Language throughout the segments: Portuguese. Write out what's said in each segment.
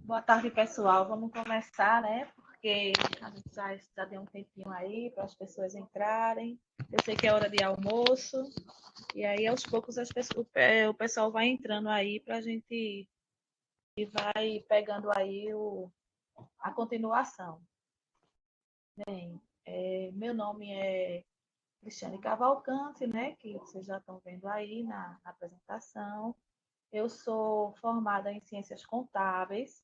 Boa tarde, pessoal. Vamos começar, né? Porque a gente já deu um tempinho aí para as pessoas entrarem. Eu sei que é hora de almoço. E aí, aos poucos, o pessoal vai entrando aí para a gente e vai pegando aí a continuação. Bem, meu nome é Cristiane Cavalcante, né? Que vocês já estão vendo aí na apresentação. Eu sou formada em Ciências Contábeis,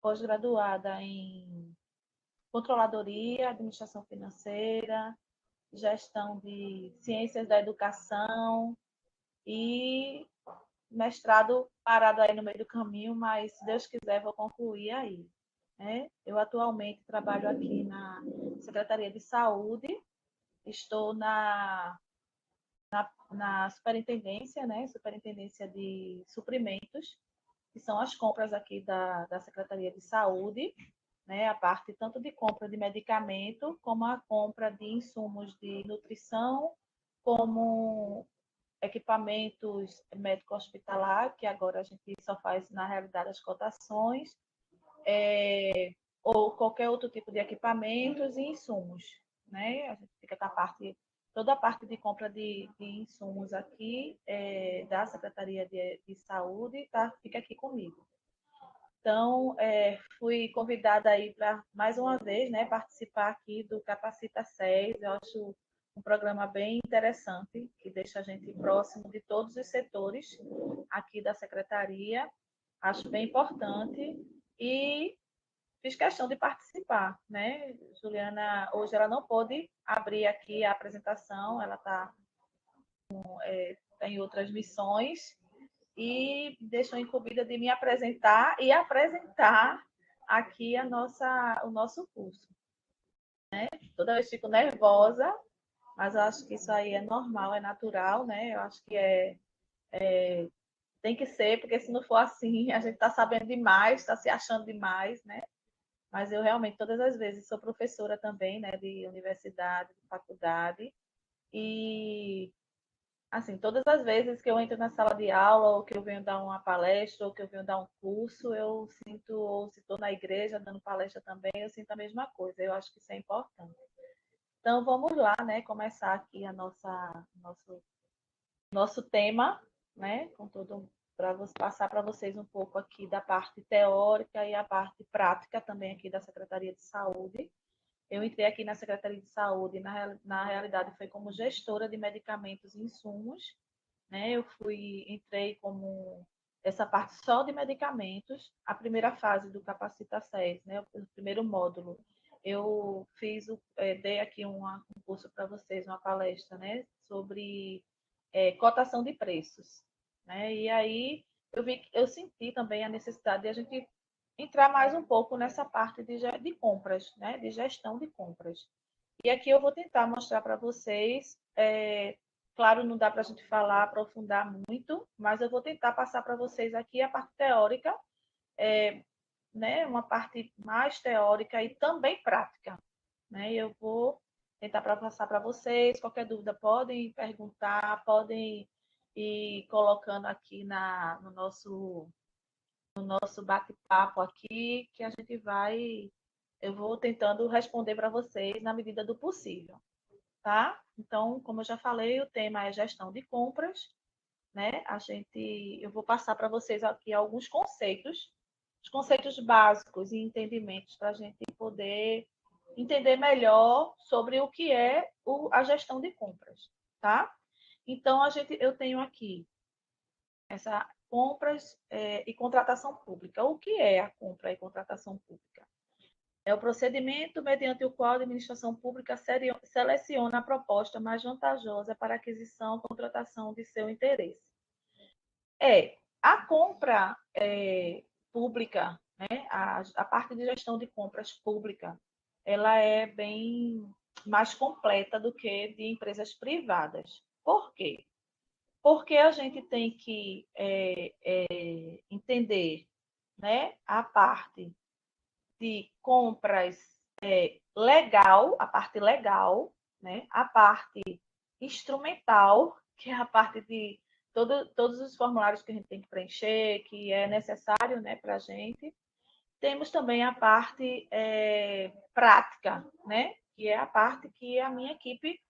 pós-graduada em controladoria, administração financeira, gestão de ciências da educação e mestrado parado aí no meio do caminho, mas se Deus quiser vou concluir aí. Né? Eu atualmente trabalho aqui na Secretaria de Saúde, estou na superintendência, né? Superintendência de suprimentos, que são as compras aqui da Secretaria de Saúde, né, a parte tanto de compra de medicamento, como a compra de insumos de nutrição, como equipamentos médico-hospitalar, que agora a gente só faz, na realidade, as cotações, ou qualquer outro tipo de equipamentos e insumos. Né? A gente fica com toda a parte de compra de insumos aqui da Secretaria de Saúde fica aqui comigo. Então, fui convidada aí para, mais uma vez, né, participar aqui do Capacita SES. Eu acho um programa bem interessante, que deixa a gente próximo de todos os setores aqui da Secretaria. Acho bem importante e fiz questão de participar, né? Juliana, hoje ela não pôde abrir aqui a apresentação, ela está em outras missões, e deixou incumbida de me apresentar e apresentar aqui o nosso curso. Toda vez fico nervosa, mas eu acho que isso aí é normal, é natural, né? Eu acho que tem que ser, porque se não for assim, a gente está sabendo demais, está se achando demais, né? Mas eu realmente, todas as vezes, sou professora também, né, de universidade, de faculdade, e assim, todas as vezes que eu entro na sala de aula, ou que eu venho dar uma palestra, ou que eu venho dar um curso, eu sinto, ou se estou na igreja dando palestra também, eu sinto a mesma coisa. Eu acho que isso é importante. Então, vamos lá, né? Começar aqui nosso tema, né? Com todo para passar para vocês um pouco aqui da parte teórica e a parte prática também aqui da Secretaria de Saúde. Eu entrei aqui na Secretaria de Saúde, na realidade foi como gestora de medicamentos e insumos, né? Entrei como essa parte só de medicamentos, a primeira fase do Capacita SES, né? O primeiro módulo. Eu dei aqui um curso para vocês, uma palestra, né? Sobre cotação de preços, né? E aí eu senti também a necessidade de a gente entrar mais um pouco nessa parte de compras, né? De gestão de compras. E aqui eu vou tentar mostrar para vocês. Claro, não dá para a gente falar, aprofundar muito, mas eu vou tentar passar para vocês aqui a parte teórica, né? Uma parte mais teórica e também prática. Né? Eu vou tentar passar para vocês. Qualquer dúvida, podem perguntar, podem ir colocando aqui no nosso bate-papo aqui, que a gente vai. Eu vou tentando responder para vocês na medida do possível, tá? Então, como eu já falei, o tema é gestão de compras, né? Eu vou passar para vocês aqui alguns conceitos, os conceitos básicos e entendimentos para a gente poder entender melhor sobre o que é a gestão de compras, tá? Então, eu tenho aqui essa compras e contratação pública. O que é a compra e contratação pública? É o procedimento mediante o qual a administração pública seleciona a proposta mais vantajosa para a aquisição ou contratação de seu interesse. A compra pública, né, a parte de gestão de compras pública, ela é bem mais completa do que de empresas privadas. Por quê? Porque a gente tem que entender, né, a parte de compras legal, a parte legal, né, a parte instrumental, que é a parte de todos os formulários que a gente tem que preencher, que é necessário, né, para a gente, temos também a parte prática, né? Que é a parte que a minha equipe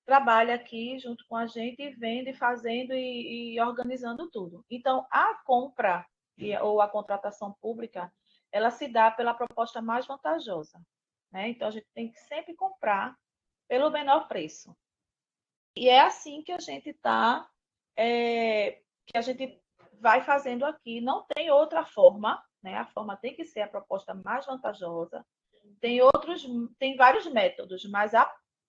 trabalha aqui junto com a gente, vendo e fazendo e organizando tudo. Então, a compra ou a contratação pública, ela se dá pela proposta mais vantajosa, né? Então, a gente tem que sempre comprar pelo menor preço. E é assim que a gente está, que a gente vai fazendo aqui. Não tem outra forma, né? A forma tem que ser a proposta mais vantajosa. Tem vários métodos, mas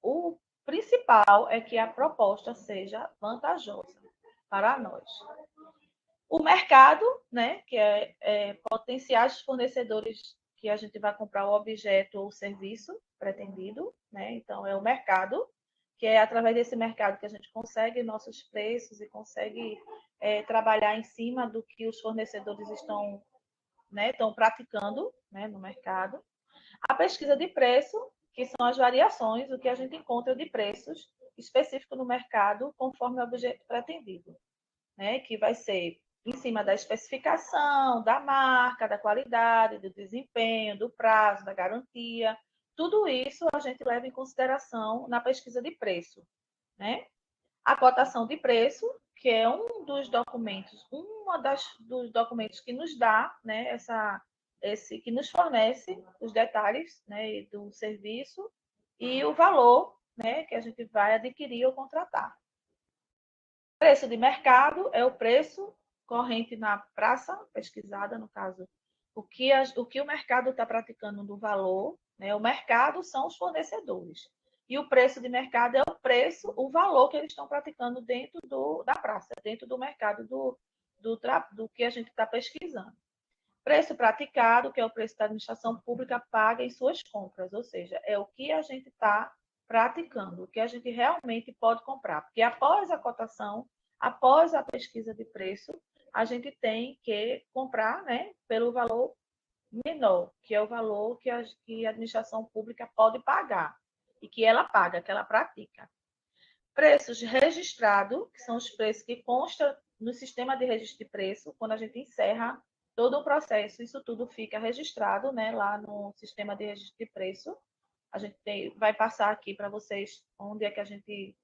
o principal é que a proposta seja vantajosa para nós. O mercado, né, que é potenciais fornecedores que a gente vai comprar o objeto ou o serviço pretendido, né? Então é o mercado, que é através desse mercado que a gente consegue nossos preços e consegue trabalhar em cima do que os fornecedores estão, né, estão praticando, né, no mercado. A pesquisa de preço, que são as variações, o que a gente encontra de preços específicos no mercado conforme o objeto pretendido, né? Que vai ser em cima da especificação, da marca, da qualidade, do desempenho, do prazo, da garantia. Tudo isso a gente leva em consideração na pesquisa de preço, né? A cotação de preço, que é um dos documentos, dos documentos que nos dá, né, que nos fornece os detalhes, né, do serviço e o valor, né, que a gente vai adquirir ou contratar. Preço de mercado é o preço corrente na praça pesquisada, no caso, o que o mercado está praticando do valor, né? O mercado são os fornecedores. E o preço de mercado é o preço, o valor que eles estão praticando dentro da praça, dentro do mercado do que a gente está pesquisando. Preço praticado, que é o preço que a administração pública paga em suas compras, ou seja, é o que a gente está praticando, o que a gente realmente pode comprar. Porque após a cotação, após a pesquisa de preço, a gente tem que comprar, né, pelo valor menor, que é o valor que a administração pública pode pagar e que ela paga, que ela pratica. Preços registrados, que são os preços que constam no sistema de registro de preço, quando a gente encerra todo o processo, isso tudo fica registrado, né, lá no sistema de registro de preço. A gente vai passar aqui para vocês onde é que a gente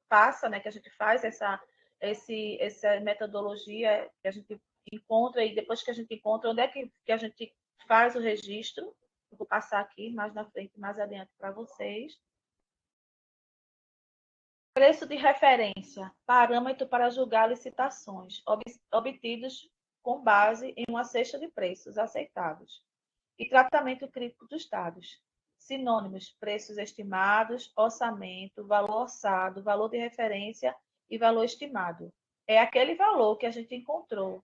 passa, né, que a gente faz essa metodologia que a gente encontra e depois que a gente encontra onde é que a gente faz o registro. Eu vou passar aqui mais na frente, mais adiante para vocês. Preço de referência, parâmetro para julgar licitações, obtidos com base em uma cesta de preços aceitáveis. E tratamento crítico dos dados. Sinônimos, preços estimados, orçamento, valor orçado, valor de referência e valor estimado. É aquele valor que a gente encontrou,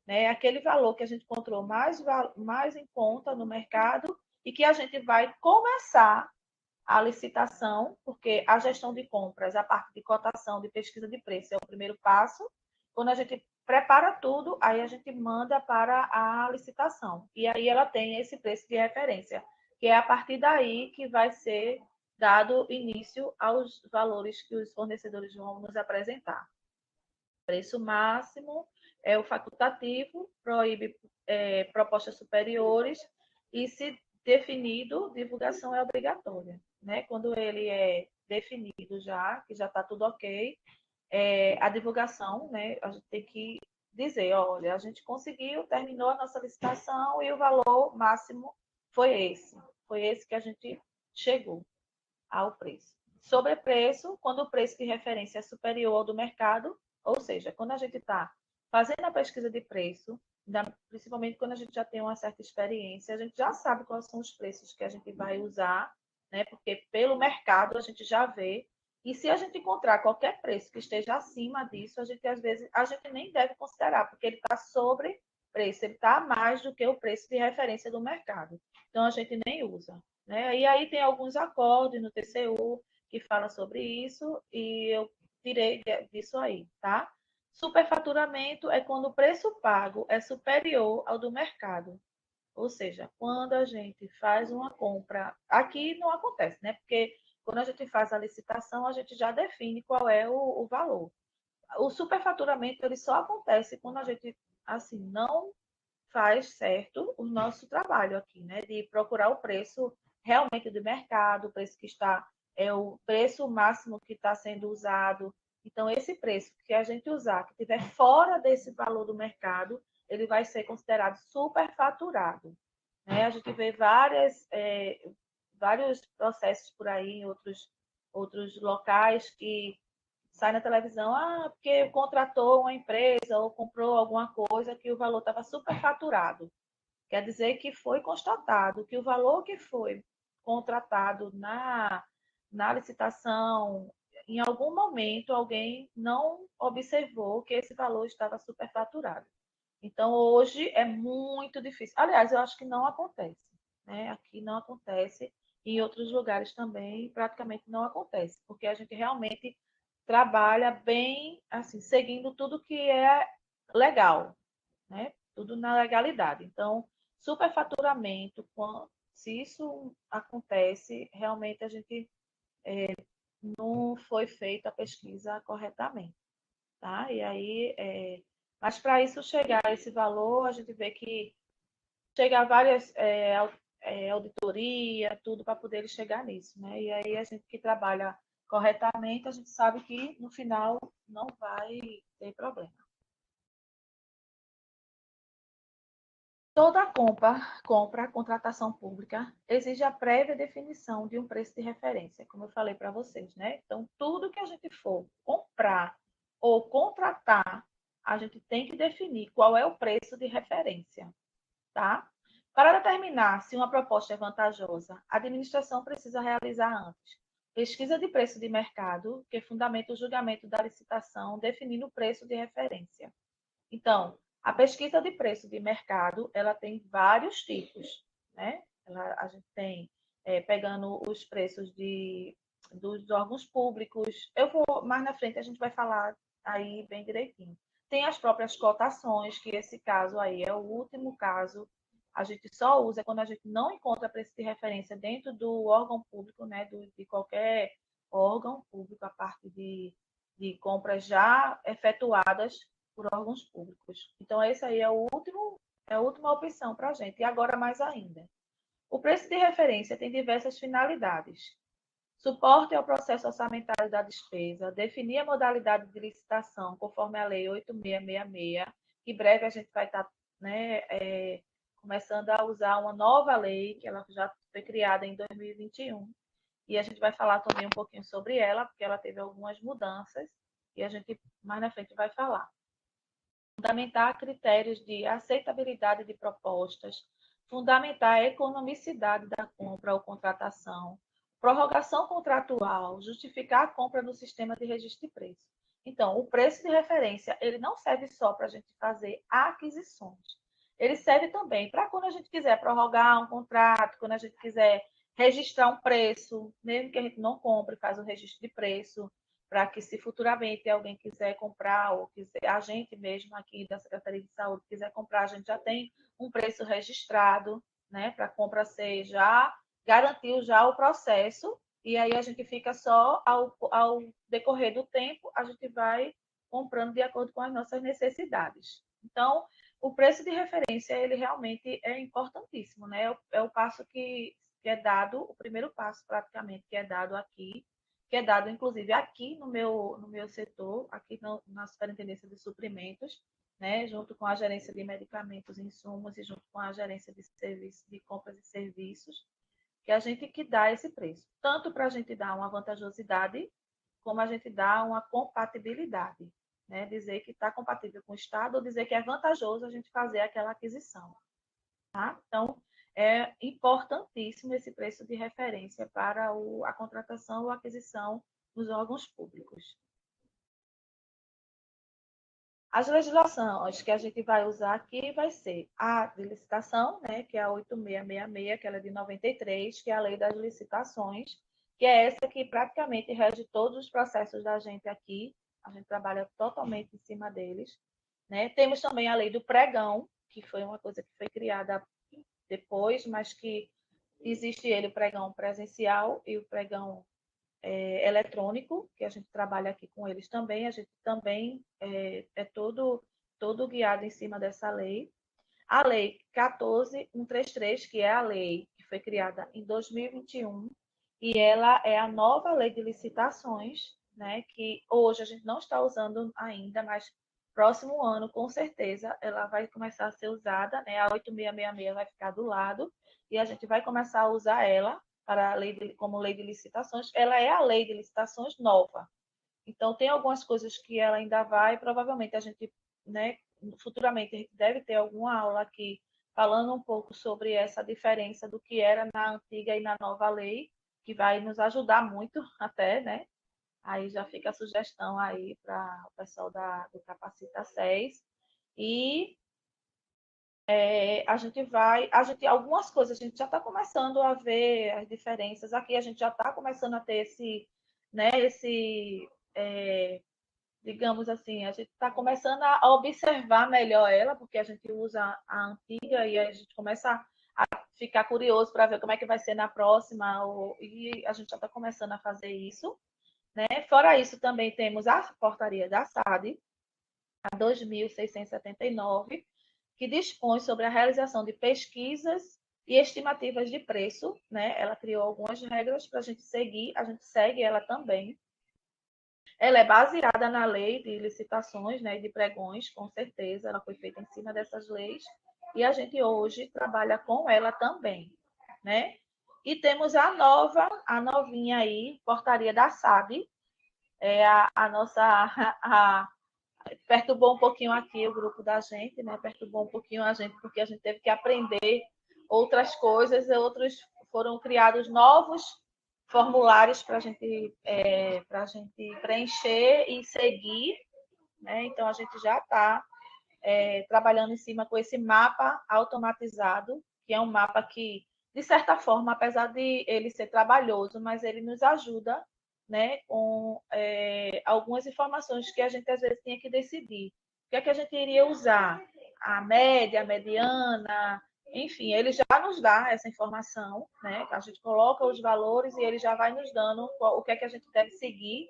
né? É aquele valor que a gente encontrou mais em conta no mercado e que a gente vai começar a licitação, porque a gestão de compras, a parte de cotação, de pesquisa de preço é o primeiro passo. Quando a gente prepara tudo, aí a gente manda para a licitação. E aí ela tem esse preço de referência, que é a partir daí que vai ser dado início aos valores que os fornecedores vão nos apresentar. Preço máximo é o facultativo, proíbe propostas superiores e, se definido, divulgação é obrigatória. Né? Quando ele é definido já, que já está tudo ok, a divulgação, né, a gente tem que dizer, olha, a gente conseguiu, terminou a nossa licitação e o valor máximo foi esse que a gente chegou ao preço. Sobrepreço, quando o preço de referência é superior ao do mercado, ou seja, quando a gente está fazendo a pesquisa de preço, principalmente quando a gente já tem uma certa experiência, a gente já sabe quais são os preços que a gente vai usar, né? Porque pelo mercado a gente já vê. E se a gente encontrar qualquer preço que esteja acima disso, a gente às vezes a gente nem deve considerar, porque ele está sobre preço, ele está a mais do que o preço de referência do mercado. Então a gente nem usa. Né? E aí tem alguns acordos no TCU que fala sobre isso e eu tirei disso aí, tá? Superfaturamento é quando o preço pago é superior ao do mercado. Ou seja, quando a gente faz uma compra, aqui não acontece, né? Porque quando a gente faz a licitação, a gente já define qual é o valor. O superfaturamento ele só acontece quando a gente assim não faz certo o nosso trabalho aqui, né? De procurar o preço realmente do mercado, o preço que está, é o preço máximo que está sendo usado. Então, esse preço que a gente usar, que estiver fora desse valor do mercado, ele vai ser considerado superfaturado. Né? A gente vê vários processos por aí em outros locais que sai na televisão, porque contratou uma empresa ou comprou alguma coisa que o valor estava superfaturado. Quer dizer que foi constatado que o valor que foi contratado na licitação, em algum momento alguém não observou que esse valor estava superfaturado. Então, hoje é muito difícil. Aliás, eu acho que não acontece. Né? Aqui não acontece. Em outros lugares também praticamente não acontece, porque a gente realmente trabalha bem, assim, seguindo tudo que é legal, né? Tudo na legalidade. Então, superfaturamento, se isso acontece, realmente a gente não foi feita a pesquisa corretamente, tá? E aí, mas para isso chegar a esse valor, a gente vê que chega a várias auditoria, tudo para poder chegar nisso, né? E aí a gente que trabalha corretamente, a gente sabe que no final não vai ter problema. Toda contratação pública, exige a prévia definição de um preço de referência, como eu falei para vocês, né? Então, tudo que a gente for comprar ou contratar, a gente tem que definir qual é o preço de referência, tá? Para determinar se uma proposta é vantajosa, a administração precisa realizar antes pesquisa de preço de mercado, que fundamenta o julgamento da licitação, definindo o preço de referência. Então, a pesquisa de preço de mercado, ela tem vários tipos, né? A gente tem, pegando os preços dos órgãos públicos. Eu vou, mais na frente, a gente vai falar aí bem direitinho. Tem as próprias cotações, que esse caso aí é o último caso. A gente só usa quando a gente não encontra preço de referência dentro do órgão público, né? De qualquer órgão público, a parte de compras já efetuadas por órgãos públicos. Então, esse aí é a última opção para a gente. E agora mais ainda. O preço de referência tem diversas finalidades. Suporte ao processo orçamentário da despesa, definir a modalidade de licitação conforme a Lei 8666, que em breve a gente vai estar, né, começando a usar uma nova lei, que ela já foi criada em 2021, e a gente vai falar também um pouquinho sobre ela, porque ela teve algumas mudanças, e a gente mais na frente vai falar. Fundamentar critérios de aceitabilidade de propostas, fundamentar a economicidade da compra ou contratação, prorrogação contratual, justificar a compra no sistema de registro de preço. Então, o preço de referência, ele não serve só para a gente fazer aquisições. Ele serve também para quando a gente quiser prorrogar um contrato, quando a gente quiser registrar um preço, mesmo que a gente não compre, faz o registro de preço, para que se futuramente alguém quiser comprar, ou quiser, a gente mesmo aqui da Secretaria de Saúde quiser comprar, a gente já tem um preço registrado, né, para a compra ser já, garantiu já o processo, e aí a gente fica só, ao decorrer do tempo, a gente vai comprando de acordo com as nossas necessidades. Então, o preço de referência, ele realmente é importantíssimo, né? É o passo que é dado, o primeiro passo praticamente que é dado aqui, que é dado inclusive aqui no meu setor, aqui na Superintendência de Suprimentos, né, junto com a gerência de medicamentos e insumos e junto com a gerência de serviços, de compras e serviços, que a gente que dá esse preço, tanto para a gente dar uma vantajosidade, como a gente dá uma compatibilidade, né, dizer que está compatível com o Estado ou dizer que é vantajoso a gente fazer aquela aquisição. Tá? Então, é importantíssimo esse preço de referência para a contratação ou aquisição dos órgãos públicos. As legislações que a gente vai usar aqui vai ser a de licitação, né, que é a 8666, que ela é de 93, que é a lei das licitações, que é essa que praticamente rege todos os processos da gente aqui. A gente trabalha totalmente em cima deles. Né? Temos também a lei do pregão, que foi uma coisa que foi criada depois, mas que existe ele o pregão presencial e o pregão eletrônico, que a gente trabalha aqui com eles também. A gente também é todo guiado em cima dessa lei. A Lei 14.133, que é a lei que foi criada em 2021, e ela é a nova lei de licitações, né, que hoje a gente não está usando ainda, mas próximo ano, com certeza, ela vai começar a ser usada, né, a 8666 vai ficar do lado, e a gente vai começar a usar ela para a lei como lei de licitações. Ela é a lei de licitações nova, então, tem algumas coisas que ela ainda vai, provavelmente a gente, né, futuramente a gente deve ter alguma aula aqui falando um pouco sobre essa diferença do que era na antiga e na nova lei, que vai nos ajudar muito até, né? Aí já fica a sugestão aí para o pessoal do Capacita 6. E algumas coisas a gente já está começando a ver as diferenças. Aqui a gente já está começando a ter esse, né, é, digamos assim, a gente está começando a observar melhor ela, porque a gente usa a antiga e a gente começa a ficar curioso para ver como é que vai ser na próxima, e a gente já está começando a fazer isso. Né? Fora isso, também temos a portaria da SAD, a 2.679, que dispõe sobre a realização de pesquisas e estimativas de preço. Né? Ela criou algumas regras para a gente seguir, a gente segue ela também. Ela é baseada na lei de licitações, né, de pregões, com certeza, ela foi feita em cima dessas leis, e a gente hoje trabalha com ela também, né? E temos a novinha aí, portaria da SAD, é a nossa, perturbou um pouquinho aqui o grupo da gente, né? Perturbou um pouquinho a gente, porque a gente teve que aprender outras coisas, e outros foram criados novos formulários para a gente preencher e seguir, né? Então a gente já está trabalhando em cima com esse mapa automatizado, que é um mapa que, de certa forma, apesar de ele ser trabalhoso, mas ele nos ajuda, né, com algumas informações que a gente às vezes tinha que decidir. O que é que a gente iria usar? A média, a mediana, enfim, ele já nos dá essa informação, né? A gente coloca os valores e ele já vai nos dando o que é que a gente deve seguir,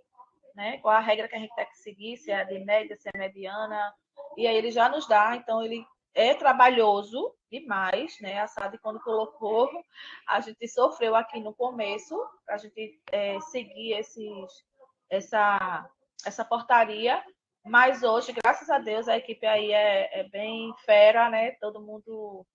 né? Qual a regra que a gente tem que seguir, se é de média, se é mediana, e aí ele já nos dá, então ele é trabalhoso demais, né? A SAD, quando colocou, a gente sofreu aqui no começo, para a gente seguir essa, essa portaria, mas hoje, graças a Deus, a equipe aí é bem fera, né? Todo mundo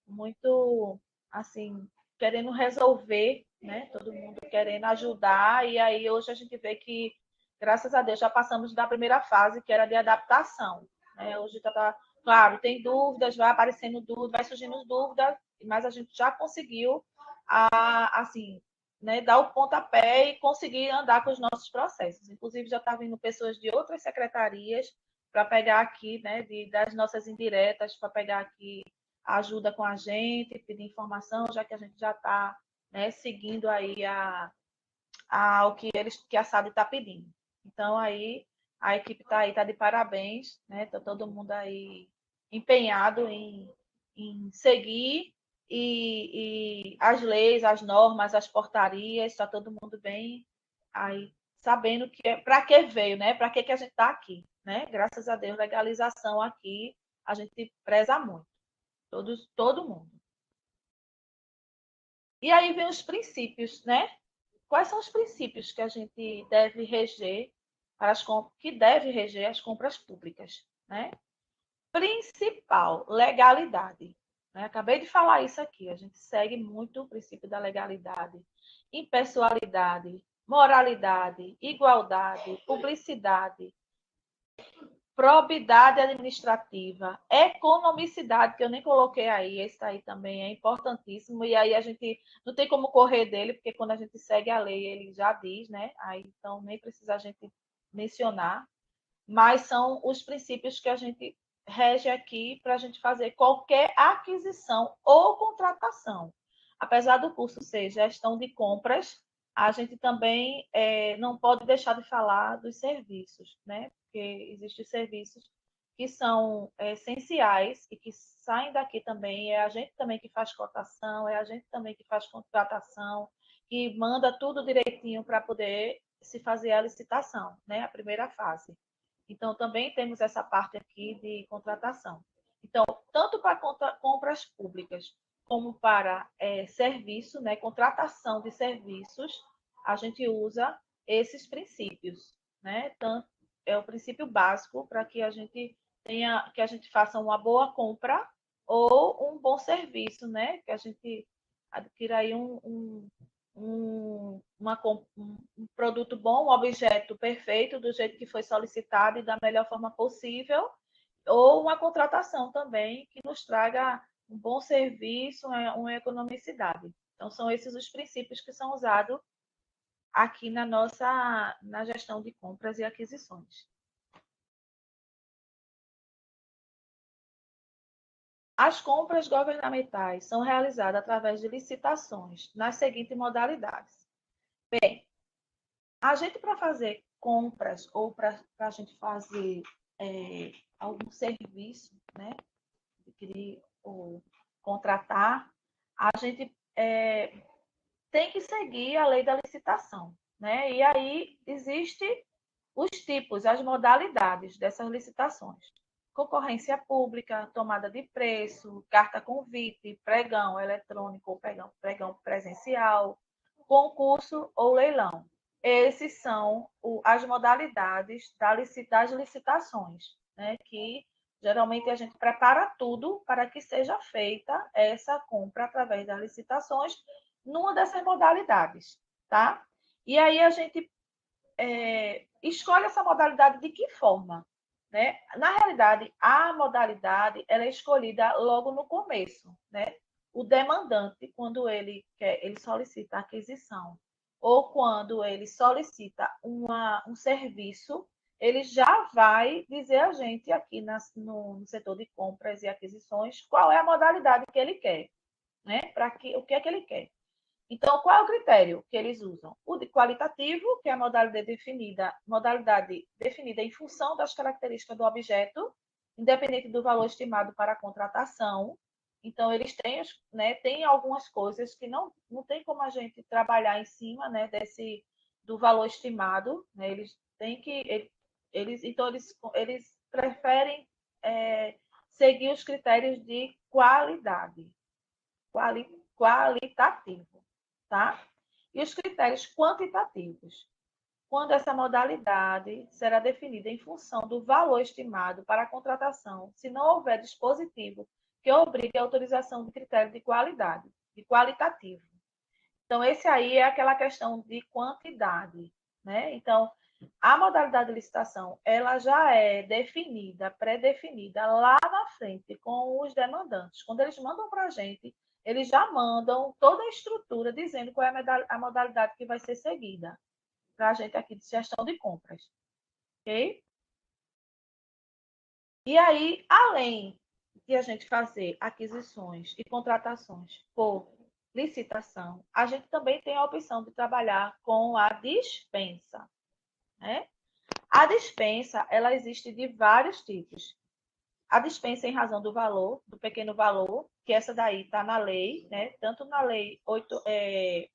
muito, assim, querendo resolver, né? Todo mundo querendo ajudar, e aí hoje a gente vê que, graças a Deus, já passamos da primeira fase, que era de adaptação. Né? Hoje está, claro, tem dúvidas, vai aparecendo dúvidas, vai surgindo dúvidas, mas a gente já conseguiu, assim, né, dar o pontapé e conseguir andar com os nossos processos. Inclusive, já está vindo pessoas de outras secretarias para pegar aqui, né, das nossas indiretas, para pegar aqui ajuda com a gente, pedir informação, já que a gente já está, né, seguindo aí o que a SAD está pedindo. Então, aí, a equipe está aí, está de parabéns, né? Está todo mundo aí empenhado em seguir e as leis, as normas, as portarias, está todo mundo bem aí sabendo que para que veio, né? Para que a gente está aqui, né? Graças a Deus, legalização aqui a gente preza muito, todo mundo. E aí vem os princípios, né? Quais são os princípios que a gente deve reger que deve reger as compras públicas, né? Principal, legalidade. Né? Acabei de falar isso aqui. A gente segue muito o princípio da legalidade, impessoalidade, moralidade, igualdade, publicidade, probidade administrativa, economicidade, que eu nem coloquei aí, esse aí também é importantíssimo, e aí a gente não tem como correr dele, porque quando a gente segue a lei, ele já diz, né? Aí, então, nem precisa a gente mencionar, mas são os princípios que a gente rege aqui para a gente fazer qualquer aquisição ou contratação. Apesar do curso ser gestão de compras, a gente também não pode deixar de falar dos serviços, né? Porque existem serviços que são essenciais e que saem daqui também. É a gente também que faz cotação, é a gente também que faz contratação, que manda tudo direitinho para poder se fazer a licitação, né? A primeira fase. Então, também temos essa parte aqui de contratação. Então, tanto para compras públicas como para serviço, né, contratação de serviços, a gente usa esses princípios, né? Tanto, é o princípio básico para que a gente tenha, que a gente faça uma boa compra ou um bom serviço, né? Que a gente adquira aí um produto bom, um objeto perfeito, do jeito que foi solicitado e da melhor forma possível, ou uma contratação também que nos traga um bom serviço, uma economicidade. Então, são esses os princípios que são usados aqui na gestão de compras e aquisições. As compras governamentais são realizadas através de licitações nas seguintes modalidades. Bem, a gente para fazer compras ou para a gente fazer algum serviço, né, adquirir ou contratar, a gente tem que seguir a lei da licitação, né? E aí existe os tipos, as modalidades dessas licitações. Concorrência pública, tomada de preço, carta convite, pregão eletrônico ou pregão presencial, concurso ou leilão. Esses são as modalidades das licitações, né? Que geralmente a gente prepara tudo para que seja feita essa compra através das licitações numa dessas modalidades, tá? E aí a gente escolhe essa modalidade de que forma? Né? Na realidade, a modalidade ela é escolhida logo no começo. Né? O demandante, quando ele solicita a aquisição ou quando ele solicita um serviço, ele já vai dizer a gente aqui no setor de compras e aquisições qual é a modalidade que ele quer, né? O que é que ele quer. Então, qual é o critério que eles usam? O de qualitativo, que é a modalidade definida em função das características do objeto, independente do valor estimado para a contratação. Então, eles têm, né, têm algumas coisas que não tem como a gente trabalhar em cima, né, do valor estimado. Né? Eles têm que. Então, eles preferem seguir os critérios de qualidade, qualitativo, tá? E os critérios quantitativos, quando essa modalidade será definida em função do valor estimado para a contratação, se não houver dispositivo que obrigue a autorização de critério de qualidade, de qualitativo. Então, esse aí é aquela questão de quantidade, né? Então, a modalidade de licitação, ela já é definida, pré-definida lá na frente com os demandantes. Quando eles mandam para a gente, eles já mandam toda a estrutura dizendo qual é a modalidade que vai ser seguida para a gente aqui de gestão de compras, ok? E aí, além de a gente fazer aquisições e contratações por licitação, a gente também tem a opção de trabalhar com a dispensa, né? A dispensa, ela existe de vários tipos. A dispensa em razão do valor, do pequeno valor, que essa daí está na lei, né? Tanto na lei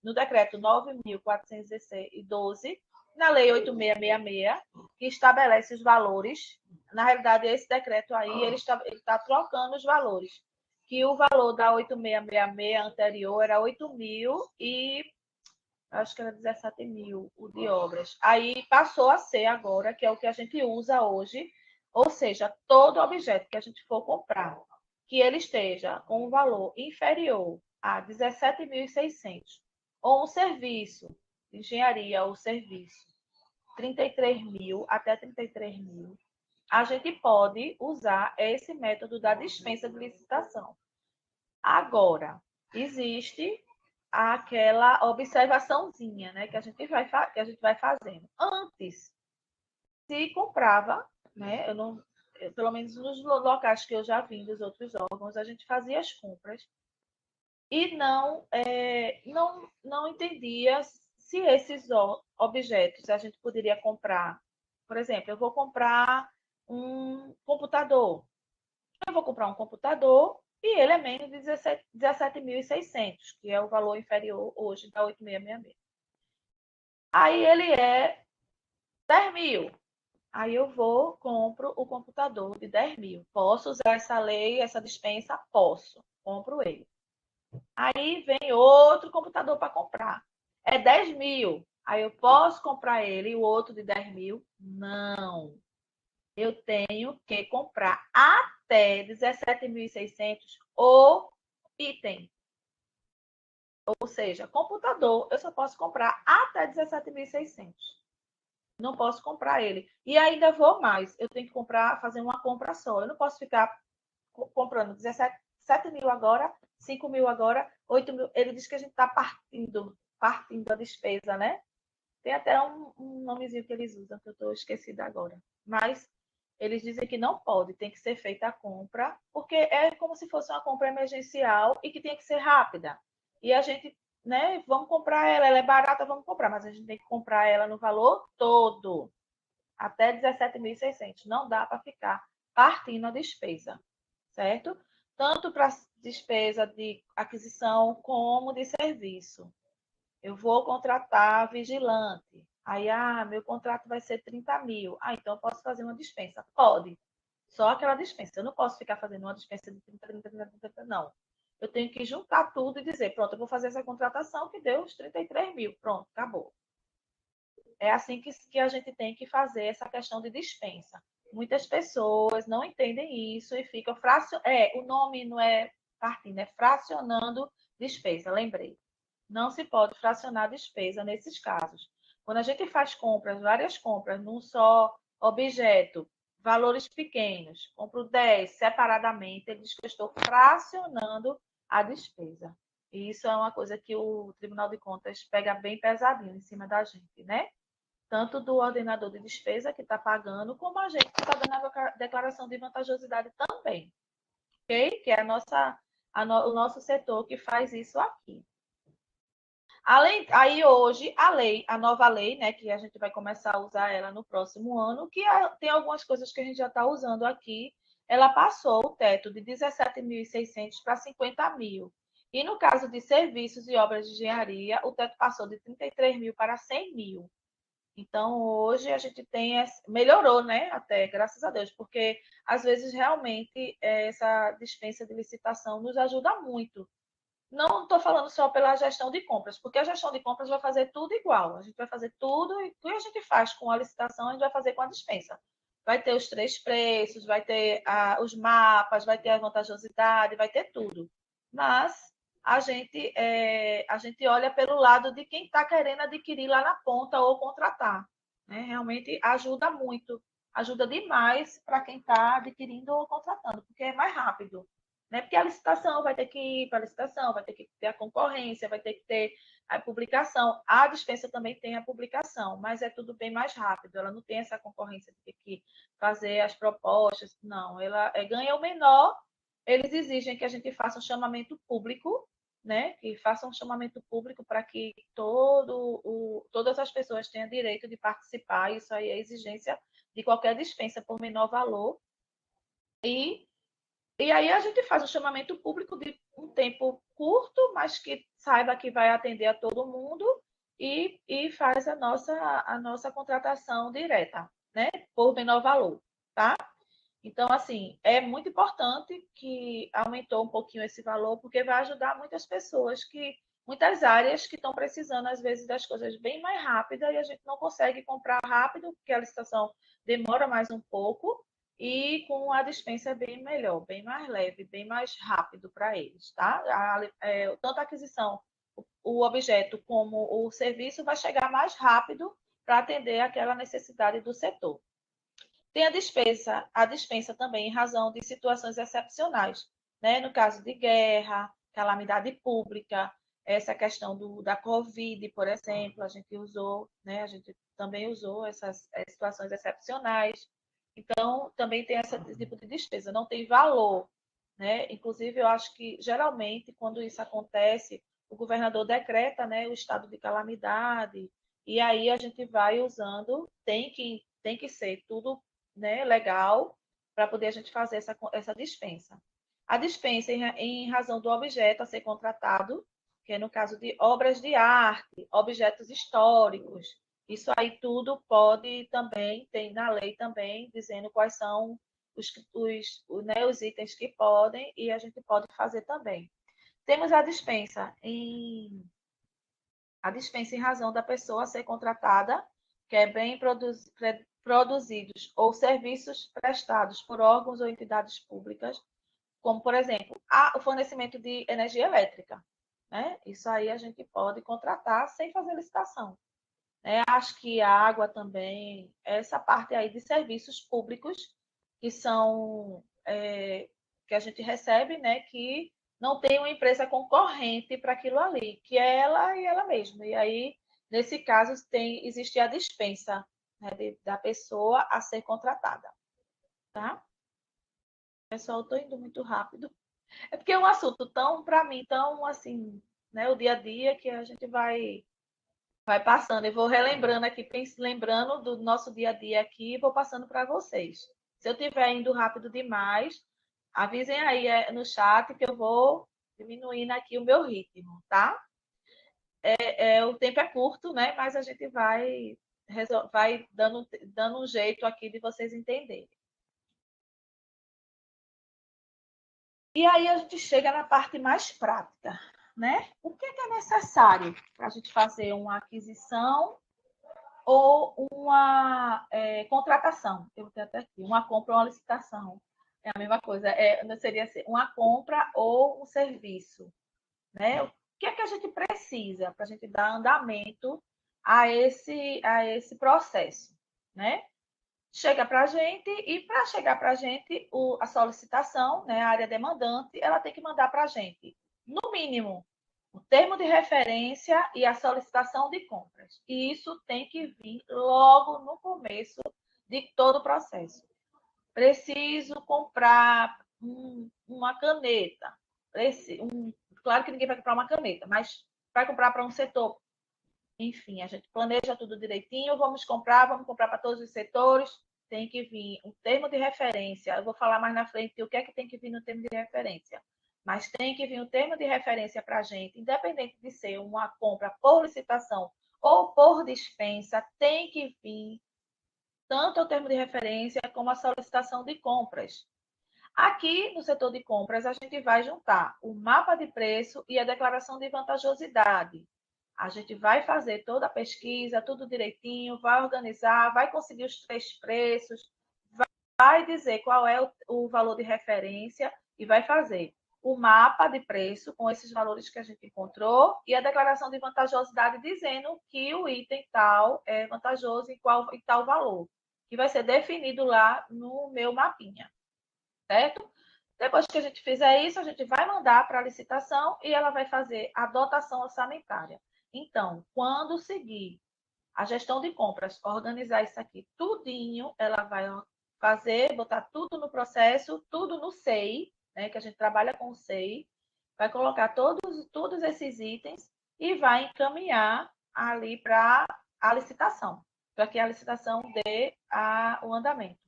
no decreto 9.412, na lei 8666, que estabelece os valores. Na realidade, esse decreto aí, ele está trocando os valores. Que o valor da 8666 anterior era 8 mil e acho que era 17 mil o de obras. Aí passou a ser agora, que é o que a gente usa hoje, ou seja, todo objeto que a gente for comprar, que ele esteja com um valor inferior a 17.600, ou um serviço, engenharia ou serviço, 33 mil até 33 mil, a gente pode usar esse método da dispensa de licitação. Agora, existe aquela observaçãozinha, né, que a gente vai fazendo. Antes, se comprava, né, pelo menos nos locais que eu já vim dos outros órgãos, a gente fazia as compras e não entendia se esses objetos a gente poderia comprar. Por exemplo, eu vou comprar um computador. Eu vou comprar um computador e ele é menos de 17.600, que é o valor inferior hoje da 8666. Aí ele é 10 mil. Aí eu vou, compro o computador de 10 mil. Posso usar essa lei, essa dispensa? Posso. Compro ele. Aí vem outro computador para comprar. É 10 mil. Aí eu posso comprar ele e o outro de 10 mil? Não. Eu tenho que comprar até 17.600 o item. Ou seja, computador eu só posso comprar até 17.600. Não posso comprar ele. E ainda vou mais. Eu tenho que comprar, fazer uma compra só. Eu não posso ficar comprando 7 mil agora, 5 mil agora, 8 mil. Ele diz que a gente está partindo a despesa, né? Tem até um nomezinho que eles usam, que eu estou esquecida agora. Mas eles dizem que não pode, tem que ser feita a compra, porque é como se fosse uma compra emergencial e que tem que ser rápida. E a gente, né, vamos comprar ela, ela é barata, vamos comprar, mas a gente tem que comprar ela no valor todo, até 17.600. Não dá para ficar partindo a despesa, certo? Tanto para despesa de aquisição como de serviço. Eu vou contratar vigilante. Aí, meu contrato vai ser 30 mil. Então eu posso fazer uma dispensa? Pode. Só aquela dispensa. Eu não posso ficar fazendo uma dispensa de 30, 30, 30, 30, não. Eu tenho que juntar tudo e dizer, pronto, eu vou fazer essa contratação que deu os 33 mil. Pronto, acabou. É assim que a gente tem que fazer essa questão de dispensa. Muitas pessoas não entendem isso e ficam o nome não é partindo, é fracionando despesa, lembrei. Não se pode fracionar despesa nesses casos. Quando a gente faz compras, várias compras num só objeto, valores pequenos, compro 10 separadamente, ele diz que eu estou fracionando a despesa. E isso é uma coisa que o Tribunal de Contas pega bem pesadinho em cima da gente, né? Tanto do ordenador de despesa que está pagando, como a gente que está dando a declaração de vantajosidade também, ok? Que é o nosso setor que faz isso aqui. Aí hoje, a nova lei, né, que a gente vai começar a usar ela no próximo ano, tem algumas coisas que a gente já está usando aqui, ela passou o teto de 17.600 para 50 mil. E no caso de serviços e obras de engenharia, o teto passou de 33 mil para 100 mil. Então, hoje a gente melhorou, né? Até, graças a Deus, porque às vezes realmente essa dispensa de licitação nos ajuda muito. Não estou falando só pela gestão de compras, porque a gestão de compras vai fazer tudo igual. A gente vai fazer tudo e o que a gente faz com a licitação, a gente vai fazer com a dispensa. Vai ter os três preços, vai ter os mapas, vai ter a vantajosidade, vai ter tudo. Mas a gente olha pelo lado de quem está querendo adquirir lá na ponta ou contratar. Né? Realmente ajuda muito, ajuda demais para quem está adquirindo ou contratando, porque é mais rápido, né? Porque a licitação vai ter que ir para a licitação, vai ter que ter a concorrência, vai ter que ter a publicação. A dispensa também tem a publicação, mas é tudo bem mais rápido. Ela não tem essa concorrência de ter que fazer as propostas, não. Ela ganha o menor. Eles exigem que a gente faça um chamamento público, né? Que faça um chamamento público para que todas as pessoas tenham direito de participar. Isso aí é exigência de qualquer dispensa por menor valor. E aí a gente faz um chamamento público de um tempo curto, mas que saiba que vai atender a todo mundo e faz a nossa contratação direta, né? Por menor valor, tá? Então, assim, é muito importante que aumentou um pouquinho esse valor, porque vai ajudar muitas pessoas muitas áreas que estão precisando, às vezes, das coisas bem mais rápidas e a gente não consegue comprar rápido, porque a licitação demora mais um pouco e com a dispensa bem melhor, bem mais leve, bem mais rápido para eles, tá? Tanto a aquisição, o objeto como o serviço vai chegar mais rápido para atender aquela necessidade do setor. Tem a dispensa também em razão de situações excepcionais, né? No caso de guerra, calamidade pública, essa questão da Covid, por exemplo, a gente usou, né? A gente também usou essas situações excepcionais. Então, também tem esse tipo de despesa, não tem valor, né? Inclusive, eu acho que geralmente quando isso acontece, o governador decreta, né, o estado de calamidade, e aí a gente vai usando, tem que ser tudo, né, legal para poder a gente fazer essa dispensa. A dispensa em razão do objeto a ser contratado, que é no caso de obras de arte, objetos históricos, Isso aí tudo pode também, tem na lei também, dizendo quais são os itens que podem e a gente pode fazer também. Temos a dispensa em razão da pessoa ser contratada, que é bem produzidos ou serviços prestados por órgãos ou entidades públicas, como, por exemplo, o fornecimento de energia elétrica. Né? Isso aí a gente pode contratar sem fazer licitação. Né? Acho que a água também, essa parte aí de serviços públicos que são que a gente recebe, né? Que não tem uma empresa concorrente para aquilo ali, que é ela e ela mesma. E aí, nesse caso, existe a dispensa, né, da pessoa a ser contratada. Tá? Pessoal, estou indo muito rápido. É porque é um assunto tão, para mim, tão assim, né, o dia a dia que a gente vai passando. Eu vou relembrando aqui, lembrando do nosso dia a dia aqui e vou passando para vocês. Se eu estiver indo rápido demais, avisem aí no chat que eu vou diminuindo aqui o meu ritmo, tá? O tempo é curto, né? Mas a gente vai dando um jeito aqui de vocês entenderem. E aí a gente chega na parte mais prática, né? O que é necessário para a gente fazer uma aquisição ou uma contratação? Eu vou ter até aqui, uma compra ou uma licitação. É a mesma coisa, seria uma compra ou um serviço, né? O que é que a gente precisa para a gente dar andamento a esse processo, né? Chega para a gente e para chegar para a gente a solicitação, né, a área demandante, ela tem que mandar para a gente, no mínimo, o termo de referência e a solicitação de compras. E isso tem que vir logo no começo de todo o processo. Preciso comprar uma caneta. Claro que ninguém vai comprar uma caneta, mas vai comprar para um setor. Enfim, a gente planeja tudo direitinho, vamos comprar para todos os setores. Tem que vir um termo de referência. Eu vou falar mais na frente o que é que tem que vir no termo de referência. Mas tem que vir um termo de referência para a gente, independente de ser uma compra por licitação ou por dispensa, tem que vir tanto o termo de referência como a solicitação de compras. Aqui no setor de compras, a gente vai juntar o mapa de preço e a declaração de vantajosidade. A gente vai fazer toda a pesquisa, tudo direitinho, vai organizar, vai conseguir os 3 preços, vai dizer qual é o valor de referência e vai fazer o mapa de preço com esses valores que a gente encontrou e a declaração de vantajosidade dizendo que o item tal é vantajoso em tal valor, que vai ser definido lá no meu mapinha, certo? Depois que a gente fizer isso, a gente vai mandar para a licitação e ela vai fazer a dotação orçamentária. Então, quando seguir a gestão de compras, organizar isso aqui tudinho, ela vai fazer, botar tudo no processo, tudo no SEI, né, que a gente trabalha com o SEI, vai colocar todos esses itens e vai encaminhar ali para a licitação, para que a licitação dê o andamento.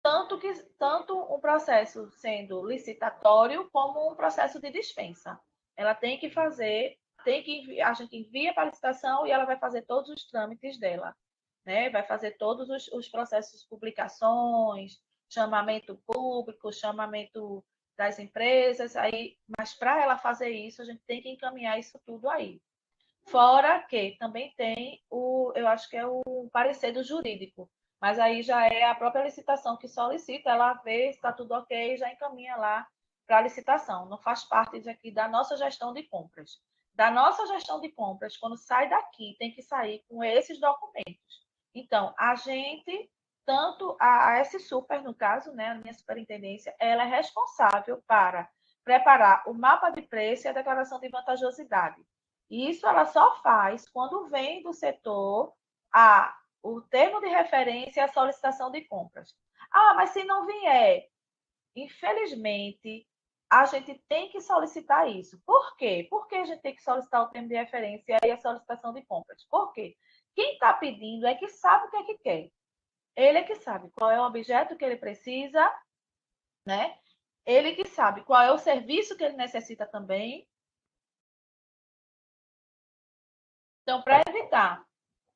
Tanto um processo sendo licitatório como um processo de dispensa. Ela tem que fazer, a gente envia para a licitação e ela vai fazer todos os trâmites dela, né? Vai fazer todos os processos de publicações, chamamento público, chamamento das empresas, aí, mas para ela fazer isso, a gente tem que encaminhar isso tudo aí. Fora que também tem eu acho que é o parecer do jurídico, mas aí já é a própria licitação que solicita, ela vê se está tudo ok e já encaminha lá para a licitação. Não faz parte aqui da nossa gestão de compras. Da nossa gestão de compras, quando sai daqui, tem que sair com esses documentos. Então, a gente, tanto a S Super, no caso, né, a minha superintendência, ela é responsável para preparar o mapa de preço e a declaração de vantajosidade. Isso ela só faz quando vem do setor o termo de referência e a solicitação de compras. Ah, mas se não vier, infelizmente, a gente tem que solicitar isso. Por quê? Por que a gente tem que solicitar o termo de referência e a solicitação de compras? Por quê? Quem está pedindo é que sabe o que é que quer. Ele é que sabe qual é o objeto que ele precisa, né? Ele que sabe qual é o serviço que ele necessita também. Então, para evitar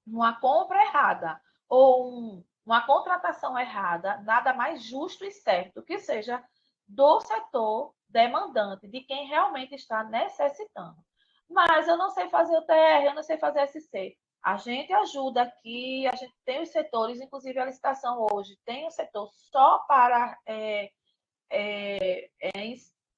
uma compra errada ou uma contratação errada, nada mais justo e certo que seja do setor demandante, de quem realmente está necessitando. Mas eu não sei fazer o TR, eu não sei fazer SC. A gente ajuda aqui, a gente tem os setores, inclusive a licitação hoje tem um setor só para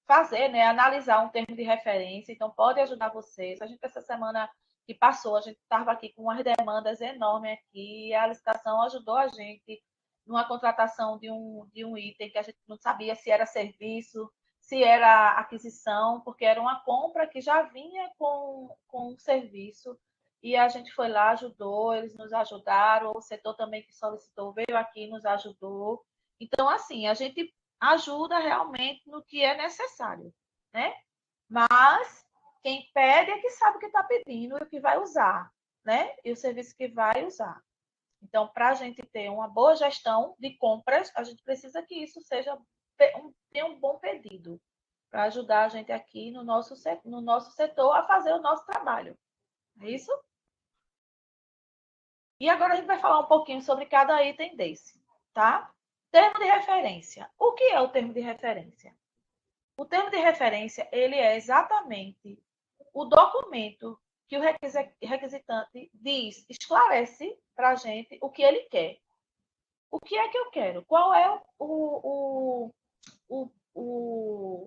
fazer, né, analisar um termo de referência, então pode ajudar vocês. A gente, essa semana que passou, a gente estava aqui com umas demandas enormes aqui, e a licitação ajudou a gente numa contratação de um item que a gente não sabia se era serviço, se era aquisição, porque era uma compra que já vinha com um serviço, e a gente foi lá, ajudou, eles nos ajudaram, o setor também que solicitou veio aqui e nos ajudou. Então, assim, a gente ajuda realmente no que é necessário, né? Mas quem pede é que sabe o que está pedindo e o que vai usar, né? E o serviço que vai usar. Então, para a gente ter uma boa gestão de compras, a gente precisa que isso tenha um bom pedido para ajudar a gente aqui no nosso setor a fazer o nosso trabalho. É isso? E agora a gente vai falar um pouquinho sobre cada item desse, tá? Termo de referência. O que é o termo de referência? O termo de referência, ele é exatamente o documento que o requisitante diz, esclarece para a gente o que ele quer. O que é que eu quero? Qual é o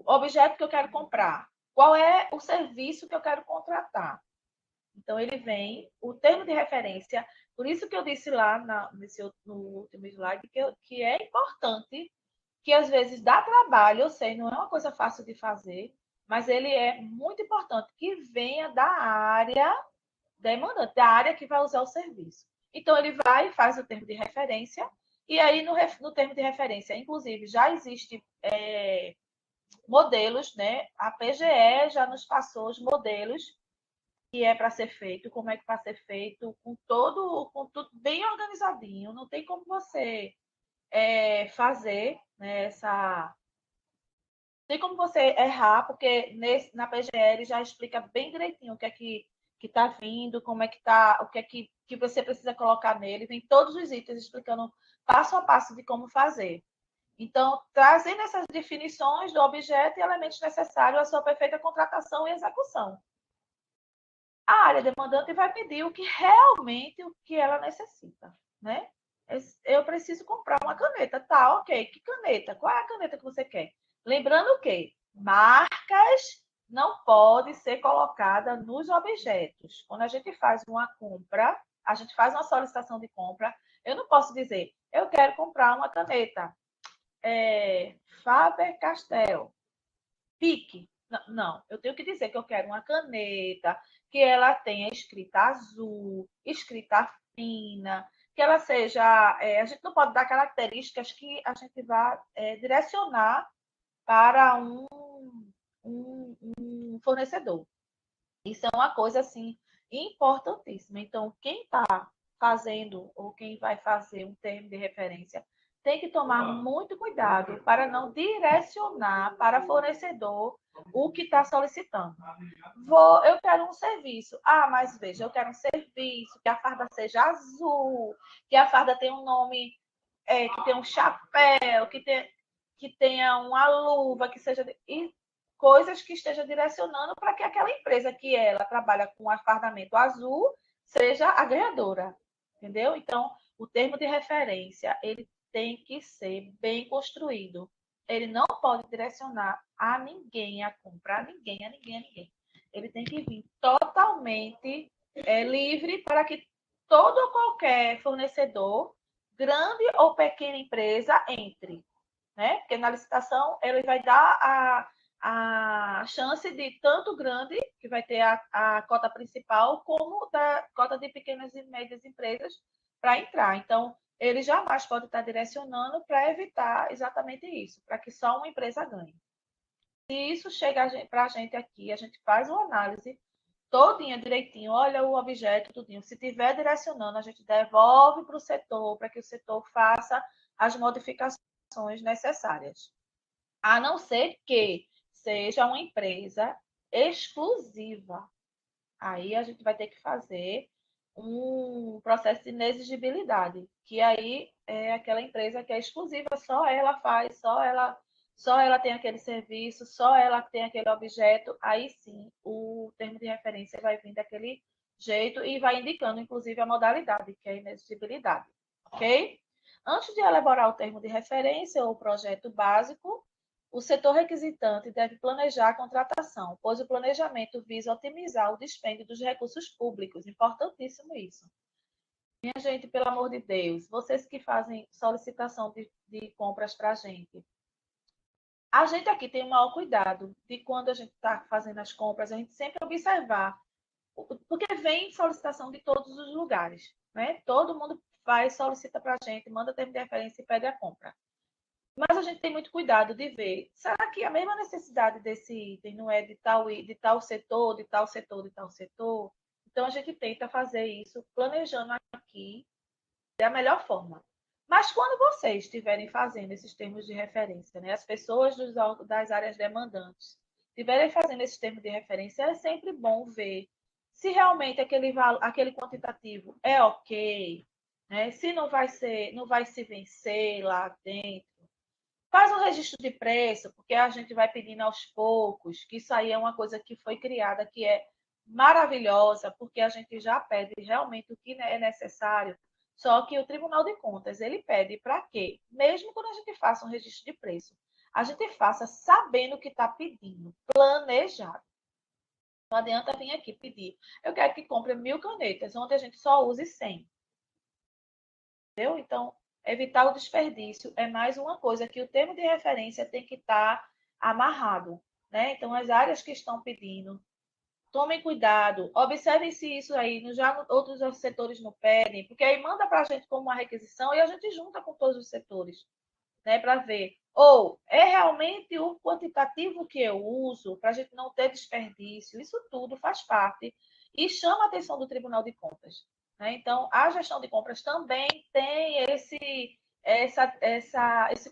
objeto que eu quero comprar? Qual é o serviço que eu quero contratar? Então, ele vem, o termo de referência, por isso que eu disse lá no último slide, que é importante, que às vezes dá trabalho, eu sei, não é uma coisa fácil de fazer, mas ele é muito importante que venha da área demandante, da área que vai usar o serviço. Então, ele vai e faz o termo de referência, e aí no termo de referência, inclusive, já existe modelos, né? A PGE já nos passou os modelos que é para ser feito, como é que vai ser feito, com tudo bem organizadinho. Não tem como você fazer, né, essa. Tem como você errar, porque na PGL já explica bem direitinho o que é que está vindo, como é que está, o que é que você precisa colocar nele. Tem todos os itens explicando passo a passo de como fazer. Então, trazendo essas definições do objeto e elementos necessários à sua perfeita contratação e execução. A área demandante vai pedir o que realmente o que ela necessita, né? Eu preciso comprar uma caneta, tá? Ok. Que caneta? Qual é a caneta que você quer? Lembrando que marcas não podem ser colocadas nos objetos. Quando a gente faz uma compra, a gente faz uma solicitação de compra, eu não posso dizer, eu quero comprar uma caneta Faber-Castell, Pique. Não, eu tenho que dizer que eu quero uma caneta, que ela tenha escrita azul, escrita fina, que ela seja. A gente não pode dar características que a gente vá direcionar para um fornecedor. Isso é uma coisa assim importantíssima. Então, quem está fazendo ou quem vai fazer um termo de referência tem que tomar muito cuidado para não direcionar para fornecedor o que está solicitando. Eu quero um serviço. Ah, mas veja, eu quero um serviço que a farda seja azul, que a farda tenha um nome, que tenha um chapéu, que tenha uma luva, que seja. E coisas que esteja direcionando para que aquela empresa que ela trabalha com afardamento azul seja a ganhadora, entendeu? Então, o termo de referência, ele tem que ser bem construído. Ele não pode direcionar a ninguém a comprar, a ninguém, a ninguém, a ninguém. Ele tem que vir totalmente livre para que todo ou qualquer fornecedor, grande ou pequena empresa, entre, né? Porque na licitação ele vai dar a chance de tanto grande, que vai ter a cota principal, como da cota de pequenas e médias empresas para entrar. Então, ele jamais pode estar direcionando para evitar exatamente isso, para que só uma empresa ganhe. Se isso chega para a gente aqui, a gente faz uma análise todinha direitinho, olha o objeto, tudinho. Se tiver direcionando, a gente devolve para o setor, para que o setor faça as modificações necessárias. A não ser que seja uma empresa exclusiva. Aí a gente vai ter que fazer um processo de inexigibilidade, que aí é aquela empresa que é exclusiva, só ela faz, só ela tem aquele serviço, só ela tem aquele objeto, aí sim o termo de referência vai vir daquele jeito e vai indicando, inclusive, a modalidade, que é a inexigibilidade, ok? Antes de elaborar o termo de referência ou o projeto básico, o setor requisitante deve planejar a contratação, pois o planejamento visa otimizar o dispêndio dos recursos públicos. Importantíssimo isso. Minha gente, pelo amor de Deus, vocês que fazem solicitação de compras para a gente aqui tem o maior cuidado de quando a gente está fazendo as compras, a gente sempre observar, porque vem solicitação de todos os lugares, né? Todo mundo faz, solicita para a gente, manda termo de referência e pede a compra. Mas a gente tem muito cuidado de ver, será que a mesma necessidade desse item não é de tal setor, de tal setor, de tal setor? Então a gente tenta fazer isso planejando aqui da melhor forma. Mas quando vocês estiverem fazendo esses termos de referência, né, as pessoas das áreas demandantes estiverem fazendo esses termos de referência, é sempre bom ver se realmente aquele quantitativo é ok, né? Se não vai ser, não vai se vencer lá dentro. Faz um registro de preço, porque a gente vai pedindo aos poucos, que isso aí é uma coisa que foi criada, que é maravilhosa, porque a gente já pede realmente o que é necessário. Só que o Tribunal de Contas, ele pede para quê? Mesmo quando a gente faça um registro de preço, a gente faça sabendo o que está pedindo, planejado. Não adianta vir aqui pedir. Eu quero que compre 1.000 canetas, onde a gente só use 100. Entendeu? Então, evitar o desperdício é mais uma coisa que o termo de referência tem que estar amarrado. Né? Então, as áreas que estão pedindo, tomem cuidado, observem se isso aí já outros setores não pedem, porque aí manda para a gente como uma requisição e a gente junta com todos os setores, né, para ver. Ou é realmente o quantitativo que eu uso para a gente não ter desperdício. Isso tudo faz parte e chama a atenção do Tribunal de Contas. Né? Então, a gestão de compras também tem esse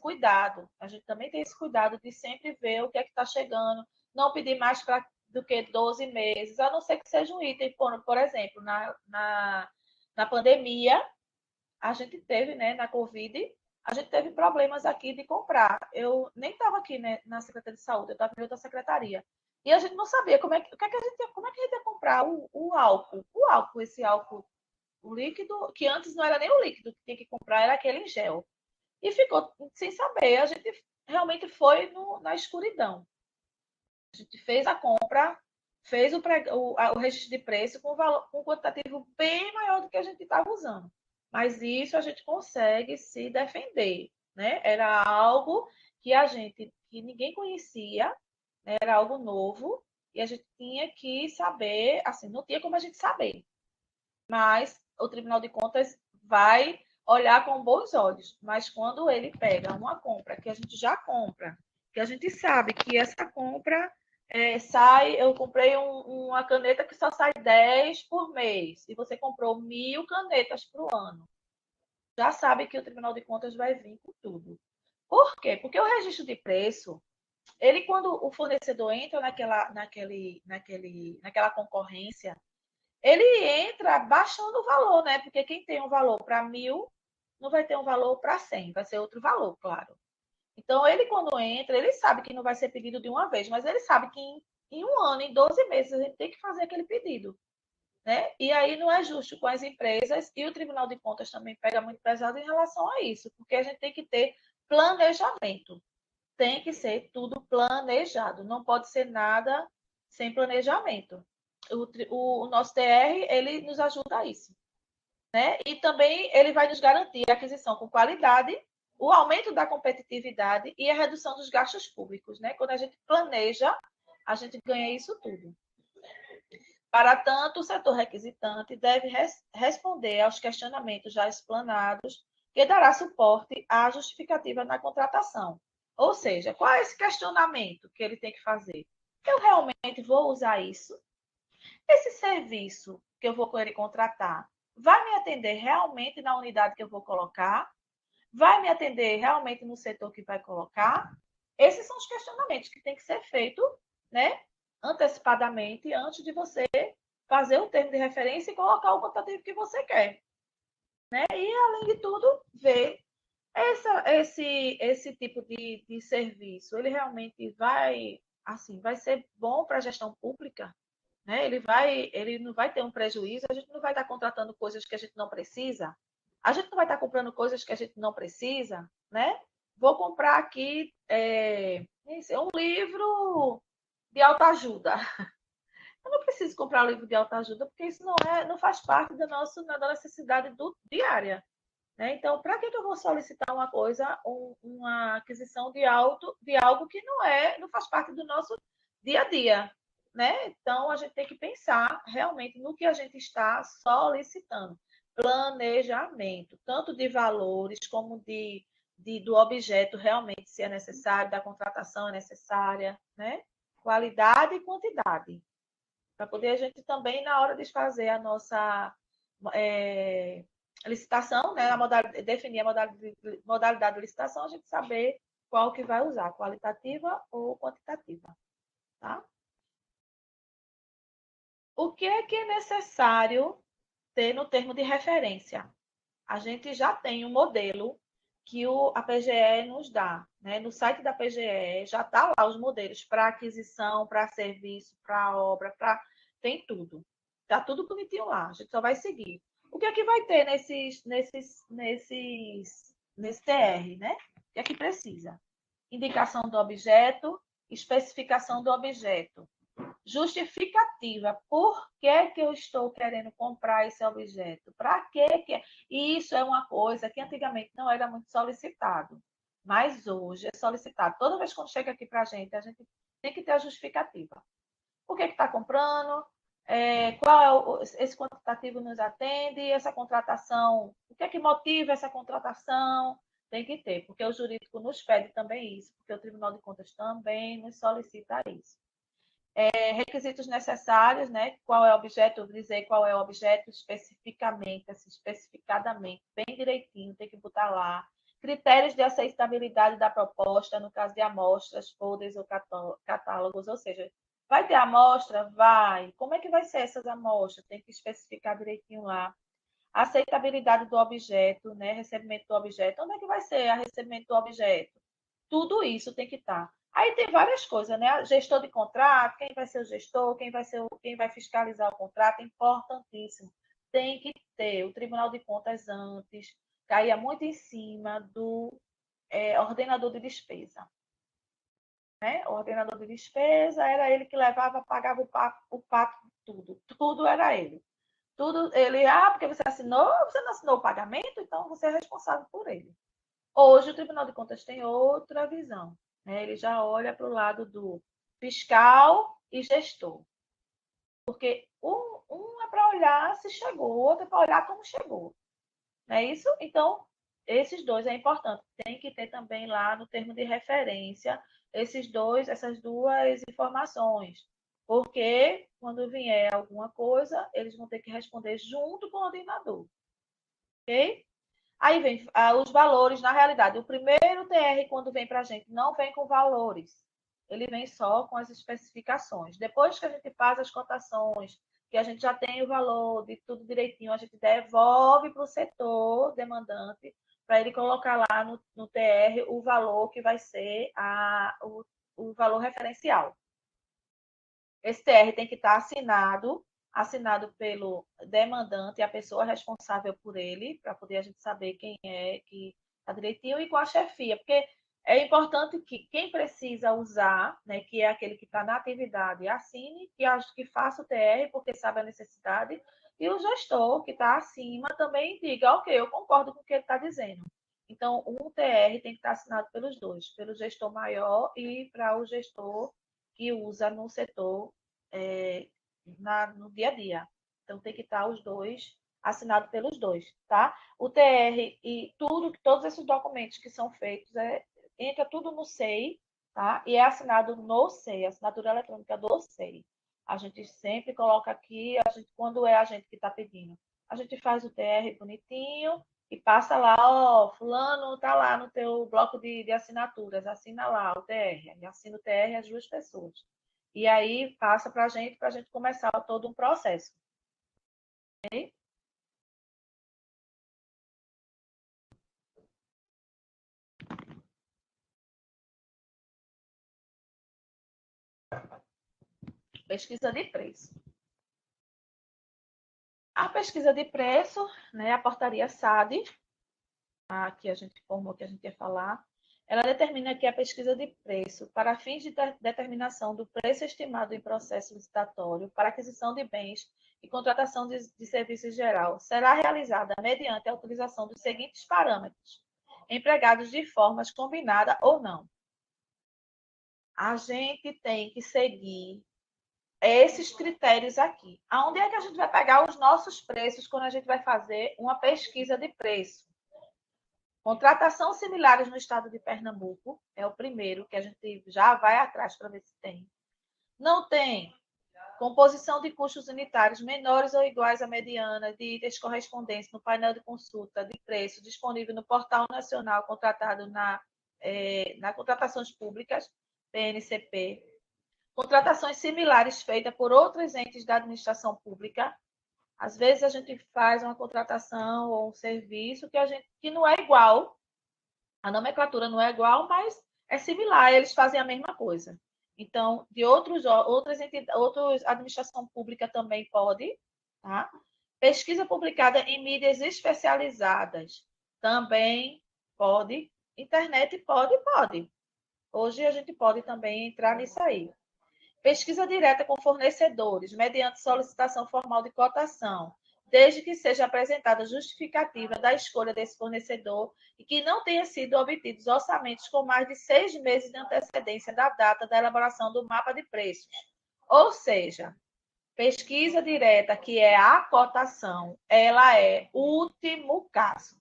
cuidado. A gente também tem esse cuidado de sempre ver o que é que está chegando, não pedir mais do que 12 meses, a não ser que seja um item, por exemplo, na pandemia, a gente teve, né, na Covid, a gente teve problemas aqui de comprar. Eu nem estava aqui, né, na Secretaria de Saúde, eu estava em outra secretaria. E a gente não sabia como é que a gente ia comprar o álcool. O álcool, esse álcool, o líquido, que antes não era nem o líquido que tinha que comprar, era aquele em gel. E ficou sem saber. A gente realmente foi na escuridão. A gente fez a compra, fez o registro de preço com um quantitativo bem maior do que a gente estava usando. Mas isso a gente consegue se defender. Né? Era algo que ninguém conhecia, né? Era algo novo, e a gente tinha que saber, assim, não tinha como a gente saber. Mas o Tribunal de Contas vai olhar com bons olhos. Mas quando ele pega uma compra que a gente já compra, que a gente sabe que essa compra eu comprei uma caneta que só sai 10 por mês, e você comprou 1.000 canetas para o ano. Já sabe que o Tribunal de Contas vai vir com tudo. Por quê? Porque o registro de preço, ele, quando o fornecedor entra naquela concorrência, ele entra baixando o valor, né? Porque quem tem um valor para 1.000 não vai ter um valor para 100, vai ser outro valor, claro. Então, ele, quando entra, ele sabe que não vai ser pedido de uma vez, mas ele sabe que em um ano, em 12 meses, a gente tem que fazer aquele pedido. Né? E aí não é justo com as empresas, e o Tribunal de Contas também pega muito pesado em relação a isso, porque a gente tem que ter planejamento. Tem que ser tudo planejado, não pode ser nada sem planejamento. O nosso TR, ele nos ajuda a isso. Né? E também ele vai nos garantir a aquisição com qualidade, o aumento da competitividade e a redução dos gastos públicos. Né? Quando a gente planeja, a gente ganha isso tudo. Para tanto, o setor requisitante deve responder aos questionamentos já explanados, que dará suporte à justificativa na contratação. Ou seja, qual é esse questionamento que ele tem que fazer? Eu realmente vou usar isso? Esse serviço que eu vou querer contratar vai me atender realmente na unidade que eu vou colocar? Vai me atender realmente no setor que vai colocar? Esses são os questionamentos que tem que ser feito, né, antecipadamente, antes de você fazer o termo de referência e colocar o quantitativo que você quer. Né? E, além de tudo, ver esse tipo de serviço, ele realmente vai ser bom para a gestão pública, né? Ele não vai ter um prejuízo, a gente não vai estar contratando coisas que a gente não precisa, a gente não vai estar comprando coisas que a gente não precisa, né? Vou comprar aqui um livro de autoajuda. Eu não preciso comprar um livro de autoajuda, porque isso não faz parte da necessidade diária. Né? Então, para que eu vou solicitar uma coisa, uma aquisição de algo que não faz parte do nosso dia a dia? Né? Então, a gente tem que pensar realmente no que a gente está solicitando. Planejamento, tanto de valores como do objeto realmente, se é necessário, da contratação é necessária, né? Qualidade e quantidade. Para poder a gente também, na hora de fazer a nossa licitação, né, definir a modalidade de licitação, a gente saber qual que vai usar, qualitativa ou quantitativa. Tá? O que é necessário ter no termo de referência? A gente já tem um modelo que a PGE nos dá. Né? No site da PGE já está lá os modelos para aquisição, para serviço, para obra, tem tudo. Está tudo bonitinho lá. A gente só vai seguir. O que é que vai ter nesse TR, né? O que é que precisa? Indicação do objeto, especificação do objeto, justificativa. Por que eu estou querendo comprar esse objeto? Para que é? E isso é uma coisa que antigamente não era muito solicitado, mas hoje é solicitado. Toda vez que chega aqui para a gente tem que ter a justificativa. Por que está comprando? Esse quantitativo nos atende? Essa contratação, o que é que motiva essa contratação? Tem que ter, porque o jurídico nos pede também isso, porque o Tribunal de Contas também nos solicita isso. Requisitos necessários, né? Qual é o objeto, dizer qual é o objeto especificamente, assim, especificadamente, bem direitinho, tem que botar lá. Critérios de aceitabilidade da proposta, no caso de amostras, folders ou catálogos, ou seja, vai ter amostra? Vai. Como é que vai ser essas amostras? Tem que especificar direitinho lá. Aceitabilidade do objeto, né? Recebimento do objeto. Onde é que vai ser a recebimento do objeto? Tudo isso tem que estar. Aí tem várias coisas, né? Gestor de contrato, quem vai ser o gestor, quem vai fiscalizar o contrato, é importantíssimo. Tem que ter o Tribunal de Contas antes, caía muito em cima do ordenador de despesa. Né? O ordenador de despesa era ele que levava, pagava o pato, tudo. Tudo era ele. Tudo ele, porque você não assinou o pagamento, então você é responsável por ele. Hoje, o Tribunal de Contas tem outra visão. Né? Ele já olha para o lado do fiscal e gestor. Porque um é para olhar se chegou, o outro é para olhar como chegou. Não é isso? Então, esses dois é importante. Tem que ter também lá no termo de referência essas duas informações. Porque quando vier alguma coisa, eles vão ter que responder junto com o ordenador. Ok? Aí vem os valores, na realidade. O primeiro TR, quando vem para a gente, não vem com valores. Ele vem só com as especificações. Depois que a gente faz as cotações, que a gente já tem o valor de tudo direitinho, a gente devolve para o setor demandante para ele colocar lá no TR o valor que vai ser o valor referencial. Esse TR tem que estar assinado pelo demandante, a pessoa responsável por ele, para poder a gente saber quem é que está direitinho, e com a chefia, porque é importante que quem precisa usar, né, que é aquele que está na atividade, assine, que faça o TR, porque sabe a necessidade, e o gestor, que está acima, também diga, ok, eu concordo com o que ele está dizendo. Então, um TR tem que estar assinado pelos dois, pelo gestor maior e para o gestor que usa no setor no dia a dia. Então, tem que estar os dois, assinado pelos dois, tá? O TR e todos esses documentos que são feitos, entra tudo no SEI, tá? E é assinado no SEI, assinatura eletrônica do SEI. A gente sempre coloca aqui, quando é a gente que está pedindo, a gente faz o TR bonitinho e passa lá, ó, fulano tá lá no teu bloco de assinaturas, assina lá o TR, e assina o TR as duas pessoas. e aí passa para a gente começar todo um processo. Okay? Pesquisa de preço. A pesquisa de preço, né, a portaria SAD, que a gente informou que a gente ia falar, ela determina que a pesquisa de preço, para fins de determinação do preço estimado em processo licitatório para aquisição de bens e contratação de serviços geral, será realizada mediante a utilização dos seguintes parâmetros, empregados de formas combinada ou não. A gente tem que seguir esses critérios aqui. Aonde é que a gente vai pegar os nossos preços quando a gente vai fazer uma pesquisa de preço? Contratação similares no estado de Pernambuco é o primeiro que a gente já vai atrás para ver se tem. Não tem. Composição de custos unitários menores ou iguais à mediana de itens correspondentes no painel de consulta de preço disponível no Portal Nacional contratado na contratações públicas, PNCP. Contratações similares feitas por outros entes da administração pública. Às vezes a gente faz uma contratação ou um serviço que não é igual, a nomenclatura não é igual, mas é similar, eles fazem a mesma coisa. Então, de outras entidades, outras administração pública também pode, tá? Pesquisa publicada em mídias especializadas também pode. Internet pode. Hoje a gente pode também entrar nisso aí. Pesquisa direta com fornecedores, mediante solicitação formal de cotação, desde que seja apresentada justificativa da escolha desse fornecedor e que não tenha sido obtidos orçamentos com mais de 6 meses de antecedência da data da elaboração do mapa de preços. Ou seja, pesquisa direta, que é a cotação, ela é o último caso.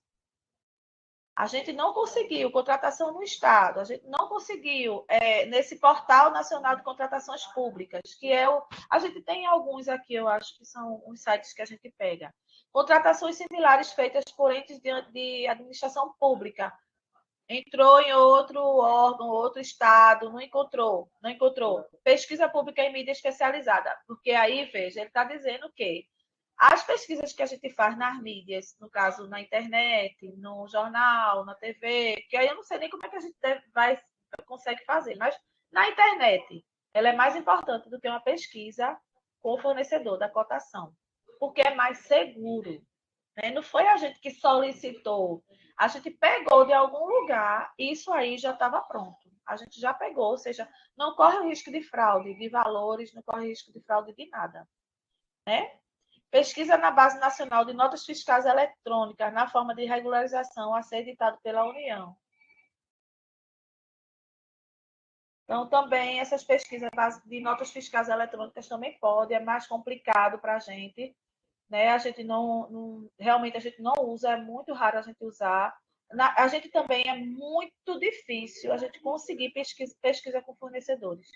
A gente não conseguiu contratação no Estado, a gente não conseguiu nesse Portal Nacional de Contratações Públicas, que é o. A gente tem alguns aqui, eu acho que são os sites que a gente pega. Contratações similares feitas por entes de administração pública. Entrou em outro órgão, outro estado, não encontrou. Pesquisa pública em mídia especializada, porque aí, veja, ele está dizendo que as pesquisas que a gente faz nas mídias, no caso na internet, no jornal, na TV, que aí eu não sei nem como é que a gente consegue fazer, mas na internet ela é mais importante do que uma pesquisa com o fornecedor da cotação, porque é mais seguro. Né? Não foi a gente que solicitou, a gente pegou de algum lugar e isso aí já estava pronto. A gente já pegou, ou seja, não corre o risco de fraude de valores, não corre risco de fraude de nada. Né? Pesquisa na Base Nacional de Notas Fiscais Eletrônicas na forma de regularização a ser editado pela União. Então, também essas pesquisas de notas fiscais eletrônicas também pode, é mais complicado para a gente, né? A gente realmente a gente não usa, é muito raro a gente usar. A gente também é muito difícil a gente conseguir pesquisa com fornecedores.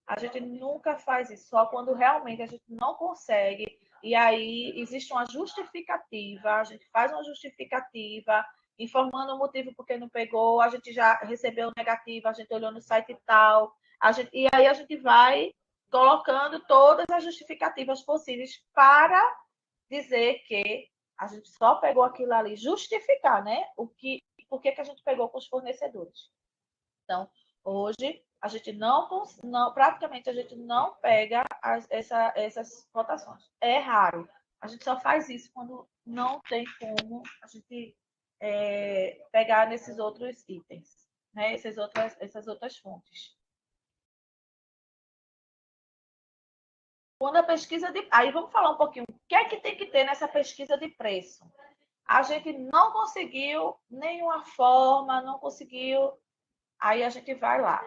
A gente nunca faz isso, só quando realmente a gente não consegue. E aí existe uma justificativa, a gente faz uma justificativa, informando o motivo porque não pegou, a gente já recebeu negativa, a gente olhou no site e tal. E aí a gente vai colocando todas as justificativas possíveis para dizer que a gente só pegou aquilo ali, justificar, né? Por que a gente pegou com os fornecedores. Então, hoje, a gente praticamente a gente não pega essas cotações. É raro. A gente só faz isso quando não tem como a gente pegar nesses outros itens, né? Essas outras fontes. Quando a pesquisa de. Aí vamos falar um pouquinho. O que é que tem que ter nessa pesquisa de preço? A gente não conseguiu nenhuma forma, não conseguiu. Aí a gente vai lá.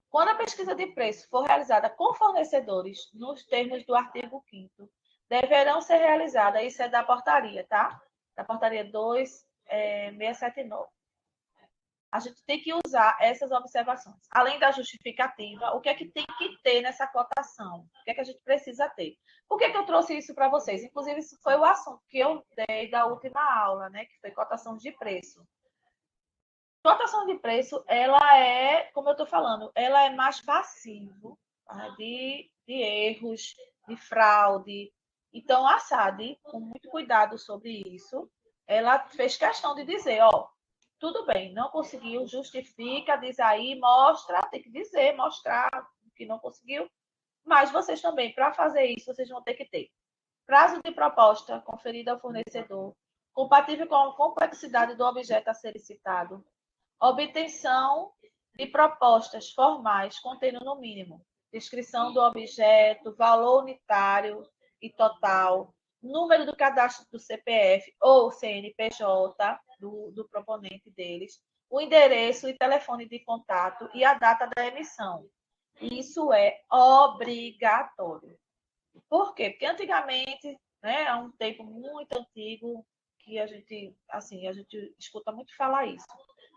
Quando a pesquisa de preço for realizada com fornecedores, nos termos do artigo 5º, deverão ser realizadas, isso é da portaria, tá? Da portaria 2679. A gente tem que usar essas observações. Além da justificativa, o que é que tem que ter nessa cotação? O que é que a gente precisa ter? Por que eu trouxe isso para vocês? Inclusive, isso foi o assunto que eu dei da última aula, né? Que foi cotação de preço. Cotação de preço, ela é, como eu estou falando, ela é mais passivo, de erros, de fraude. Então, a SAD, com muito cuidado sobre isso, ela fez questão de dizer, ó, tudo bem, não conseguiu, justifica, diz aí, mostra, tem que dizer, mostrar que não conseguiu, mas vocês também, para fazer isso, vocês vão ter que ter prazo de proposta conferido ao fornecedor, compatível com a complexidade do objeto a ser licitado, obtenção de propostas formais contendo no mínimo descrição do objeto, valor unitário e total, número do cadastro do CPF ou CNPJ do proponente deles, o endereço e telefone de contato e a data da emissão. Isso é obrigatório. Por quê? Porque antigamente, né, há um tempo muito antigo, que a gente escuta muito falar isso.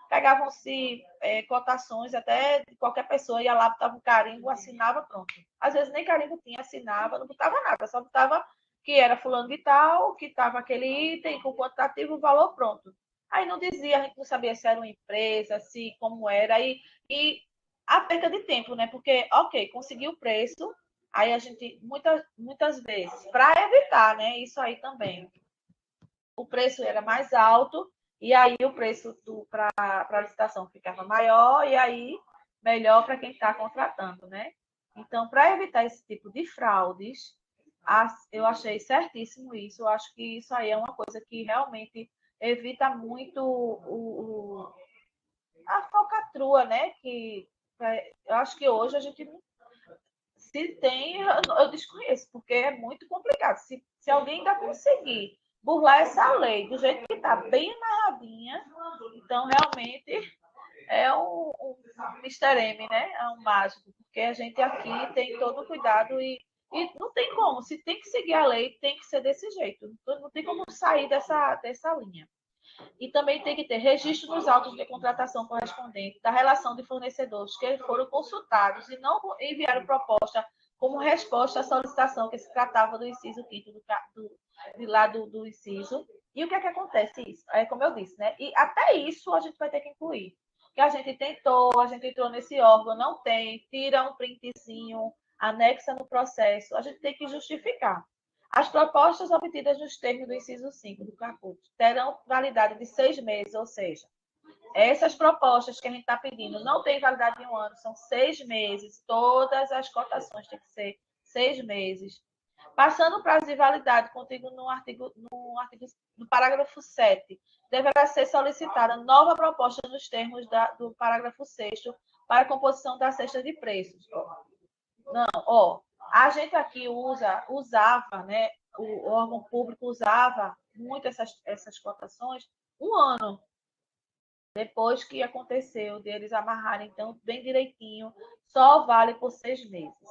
Pegavam-se cotações até de qualquer pessoa, ia lá, botava um carimbo, assinava, pronto. Às vezes nem carimbo tinha, assinava, não botava nada, só botava que era fulano de tal, que estava aquele item, com quantitativo, o valor pronto. Aí não dizia, a gente não sabia se era uma empresa, se como era, e a perda de tempo, né? Porque, ok, conseguiu o preço, aí a gente, muitas vezes, para evitar, né, isso aí também, o preço era mais alto, e aí o preço para a licitação ficava maior, e aí melhor para quem está contratando, né? Então, para evitar esse tipo de fraudes, eu achei certíssimo isso. Eu acho que isso aí é uma coisa que realmente evita muito a falcatrua, né? Que eu acho que hoje a gente se tem, eu desconheço, porque é muito complicado. Se alguém ainda conseguir burlar essa lei do jeito que está, bem amarradinha, então realmente é um Mr. M, né? É um mágico, porque a gente aqui tem todo o cuidado e não tem como. Se tem que seguir a lei, tem que ser desse jeito. Não tem como sair dessa linha. E também tem que ter registro nos autos de contratação correspondente da relação de fornecedores que foram consultados e não enviaram proposta como resposta à solicitação que se tratava do inciso 5 do inciso. E o que é que acontece isso? É como eu disse, né? E até isso a gente vai ter que incluir. Que a gente tentou, a gente entrou nesse órgão, não tem, tira um printzinho, anexa no processo, a gente tem que justificar. As propostas obtidas nos termos do inciso 5 do caput terão validade de 6 meses, ou seja, essas propostas que a gente está pedindo não têm validade de 1 ano, são 6 meses. Todas as cotações têm que ser 6 meses. Passando o prazo de validade contido no parágrafo 7, deverá ser solicitada nova proposta nos termos do parágrafo 6º para a composição da cesta de preços. Não, ó, a gente aqui usava, né? O órgão público usava muito essas cotações 1 ano depois que aconteceu deles amarrarem então bem direitinho, só vale por 6 meses,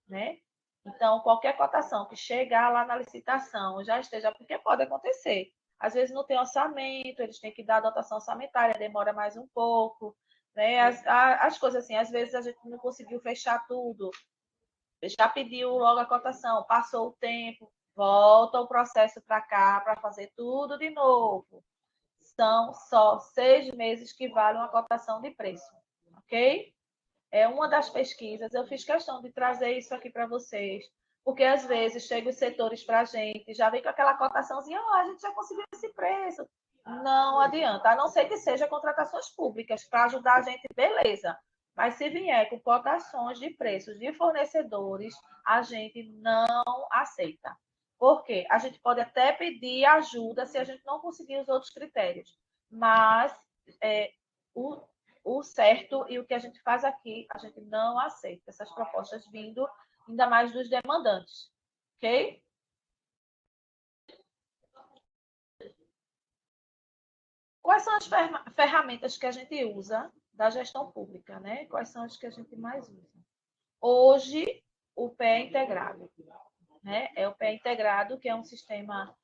né? Então, qualquer cotação que chegar lá na licitação já esteja, porque pode acontecer. Às vezes não tem orçamento, eles têm que dar a dotação orçamentária, demora mais um pouco, né? As coisas assim, às vezes a gente não conseguiu fechar tudo, já pediu logo a cotação, passou o tempo, volta o processo para cá para fazer tudo de novo. São só 6 meses que valem uma cotação de preço, ok? É uma das pesquisas. Eu fiz questão de trazer isso aqui para vocês, porque às vezes chegam os setores para a gente, já vem com aquela cotaçãozinha, oh, a gente já conseguiu esse preço. Não adianta, a não ser que seja contratações públicas para ajudar a gente, beleza. Mas se vier com cotações de preços de fornecedores, a gente não aceita. Por quê? A gente pode até pedir ajuda se a gente não conseguir os outros critérios, mas o, o certo e o que a gente faz aqui, a gente não aceita essas propostas vindo ainda mais dos demandantes, ok? Quais são as ferramentas que a gente usa da gestão pública, né? Quais são as que a gente mais usa? Hoje, o PE integrado, né? É o PE integrado, que é um sistema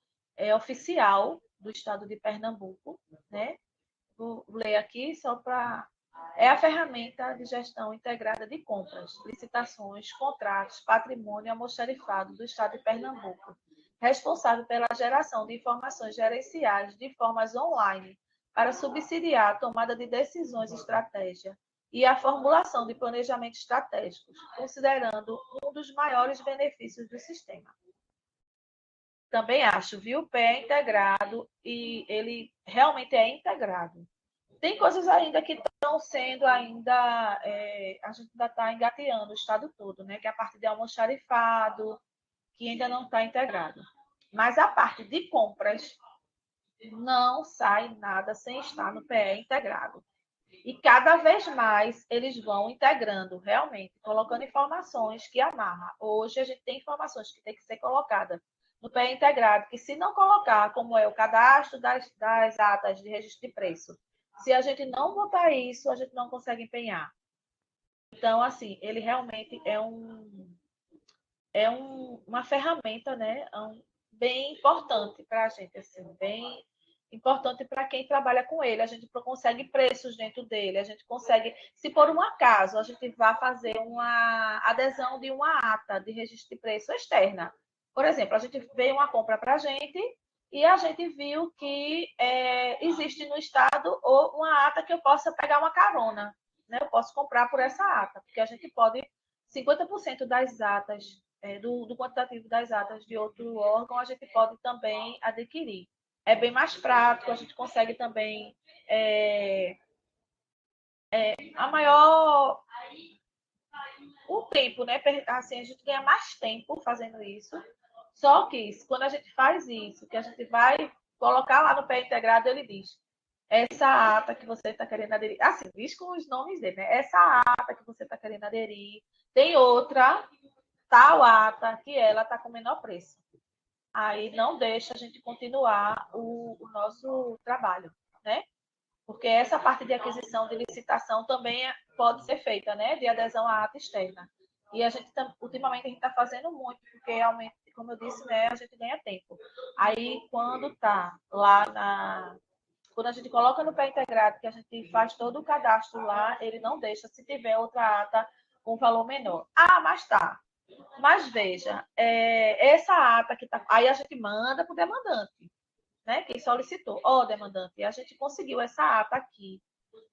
oficial do estado de Pernambuco, né? Vou ler aqui só para. É a ferramenta de gestão integrada de compras, licitações, contratos, patrimônio almoxarifado do Estado de Pernambuco, responsável pela geração de informações gerenciais de formas online para subsidiar a tomada de decisões e estratégia, e a formulação de planejamentos estratégicos, considerando um dos maiores benefícios do sistema. Também acho, viu? O PE é integrado e ele realmente é integrado. Tem coisas ainda que estão sendo ainda, a gente ainda está engateando o estado todo, né? Que é a parte de almoxarifado, que ainda não está integrado. Mas a parte de compras não sai nada sem estar no PE integrado. E cada vez mais eles vão integrando, realmente, colocando informações que amarram. Hoje a gente tem informações que tem que ser colocadas no PE integrado, que se não colocar, como é o cadastro das atas de registro de preço, se a gente não botar isso, a gente não consegue empenhar. Então, assim, ele realmente uma ferramenta, né, bem importante para a gente, assim, bem importante para quem trabalha com ele. A gente consegue preços dentro dele, a gente consegue, se por um acaso a gente vai fazer uma adesão de uma ata de registro de preço externa. Por exemplo, a gente veio uma compra para a gente e a gente viu que existe no estado ou uma ata que eu possa pegar uma carona, né? Eu posso comprar por essa ata, porque a gente pode 50% das atas do quantitativo das atas de outro órgão, a gente pode também adquirir. É bem mais prático, a gente consegue também a maior o tempo, né? Assim, a gente ganha mais tempo fazendo isso. Só que quando a gente faz isso, que a gente vai colocar lá no pé integrado, ele diz: essa ata que você está querendo aderir, assim, diz com os nomes dele, né? Essa ata que você está querendo aderir, tem outra tal ata que ela está com menor preço. Aí não deixa a gente continuar o nosso trabalho, né? Porque essa parte de aquisição de licitação também pode ser feita, né? De adesão à ata externa. E a gente, ultimamente, a gente está fazendo muito, porque realmente, como eu disse, né, a gente ganha tempo. Aí, quando está lá quando a gente coloca no pé integrado, que a gente faz todo o cadastro lá, ele não deixa se tiver outra ata com valor menor. Ah, mas tá. Mas veja, essa ata que tá. Aí a gente manda para o demandante, né? Quem solicitou. Ó, demandante, a gente conseguiu essa ata aqui,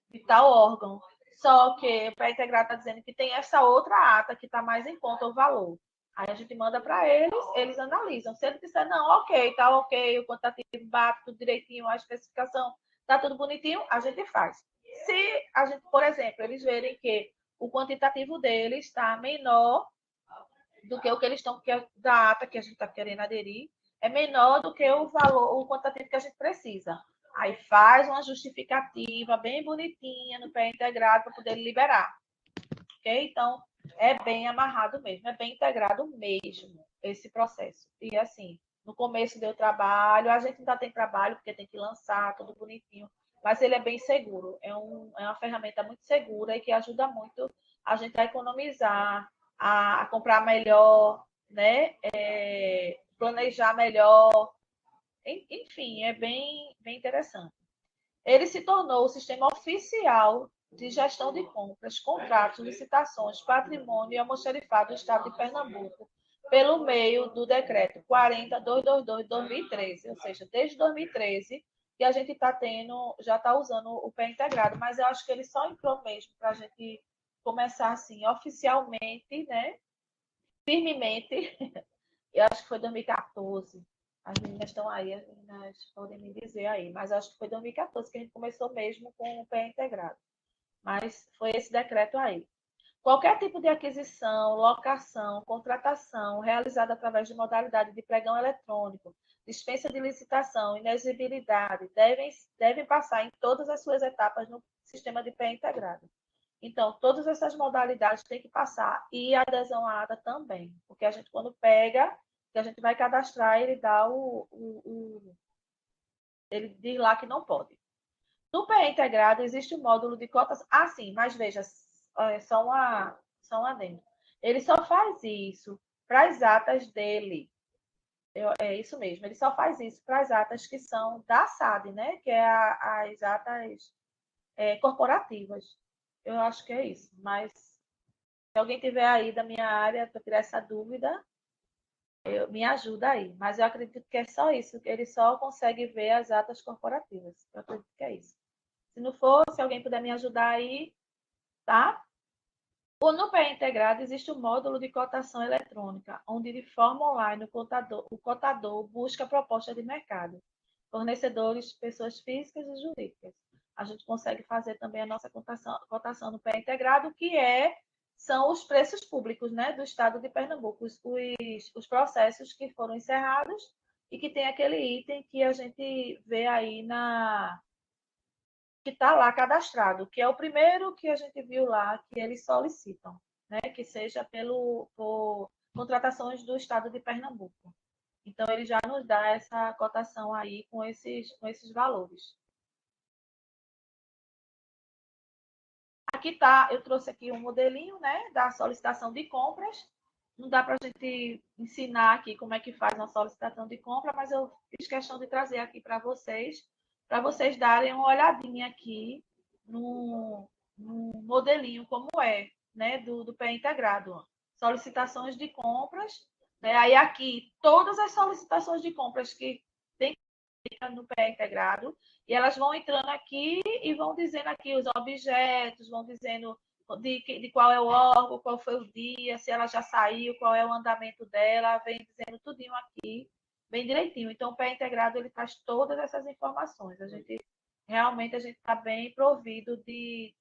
de tal órgão. Só que para integrar está dizendo que tem essa outra ata que está mais em conta o valor. Aí a gente manda para eles analisam. Se ele disser, não, ok, tá ok, o quantitativo bate tudo direitinho, a especificação tá tudo bonitinho, a gente faz. Se a gente, por exemplo, eles verem que o quantitativo deles está menor do que o que eles estão, da ata que a gente está querendo aderir, é menor do que o valor, o quantitativo que a gente precisa. Aí faz uma justificativa bem bonitinha no pé integrado para poder liberar. Ok? Então, é bem amarrado mesmo, é bem integrado mesmo esse processo. E assim, no começo deu trabalho, a gente ainda tem trabalho, porque tem que lançar tudo bonitinho, mas ele é bem seguro. É uma ferramenta muito segura e que ajuda muito a gente a economizar, a comprar melhor, né? Planejar melhor. Enfim, é bem interessante. Ele se tornou o sistema oficial de gestão de compras, contratos, licitações, patrimônio e almoxarifado do Estado de Pernambuco, pelo meio do decreto 40.222 de 2013, ou seja, desde 2013 que a gente está tendo, já está usando o pé integrado, mas eu acho que ele só entrou mesmo para a gente começar assim, oficialmente, né? Firmemente, eu acho que foi 2014. As meninas estão aí, as meninas podem me dizer aí, mas acho que foi 2014 que a gente começou mesmo com o pé integrado. Mas foi esse decreto aí. Qualquer tipo de aquisição, locação, contratação realizada através de modalidade de pregão eletrônico, dispensa de licitação, inexigibilidade, devem passar em todas as suas etapas no sistema de pé integrado. Então, todas essas modalidades têm que passar e a adesão à ADA também, porque a gente, quando pega, que a gente vai cadastrar, ele dá ele diz lá que não pode. No PE integrado, existe o módulo de cotas. Ah, sim, mas veja, só um adendo. Ele só faz isso para as atas dele. É isso mesmo, ele só faz isso para as atas que são da SAD, né? Que é as atas corporativas. Eu acho que é isso. Mas se alguém tiver aí da minha área para tirar essa dúvida, me ajuda aí. Mas eu acredito que é só isso. Ele só consegue ver as atas corporativas. Eu acredito que é isso. Se não for, se alguém puder me ajudar aí, tá? No PE integrado existe o módulo de cotação eletrônica, onde de forma online o cotador busca proposta de mercado, fornecedores, pessoas físicas e jurídicas. A gente consegue fazer também a nossa cotação no PE integrado, são os preços públicos, né, do estado de Pernambuco, os processos que foram encerrados e que tem aquele item que a gente vê aí que está lá cadastrado, que é o primeiro que a gente viu lá que eles solicitam, né? Que seja por contratações do estado de Pernambuco. Então, ele já nos dá essa cotação aí com esses valores. Aqui tá, eu trouxe aqui um modelinho, né, da solicitação de compras. Não dá para a gente ensinar aqui como é que faz uma solicitação de compra, mas eu fiz questão de trazer aqui para vocês darem uma olhadinha aqui no modelinho como é, né, do PE integrado. Solicitações de compras, né? Aí aqui todas as solicitações de compras que no PE integrado, e elas vão entrando aqui e vão dizendo aqui os objetos, vão dizendo de qual é o órgão, qual foi o dia, se ela já saiu, qual é o andamento dela, vem dizendo tudinho aqui, bem direitinho. Então, o PE integrado ele traz todas essas informações. Realmente a gente está bem provido de.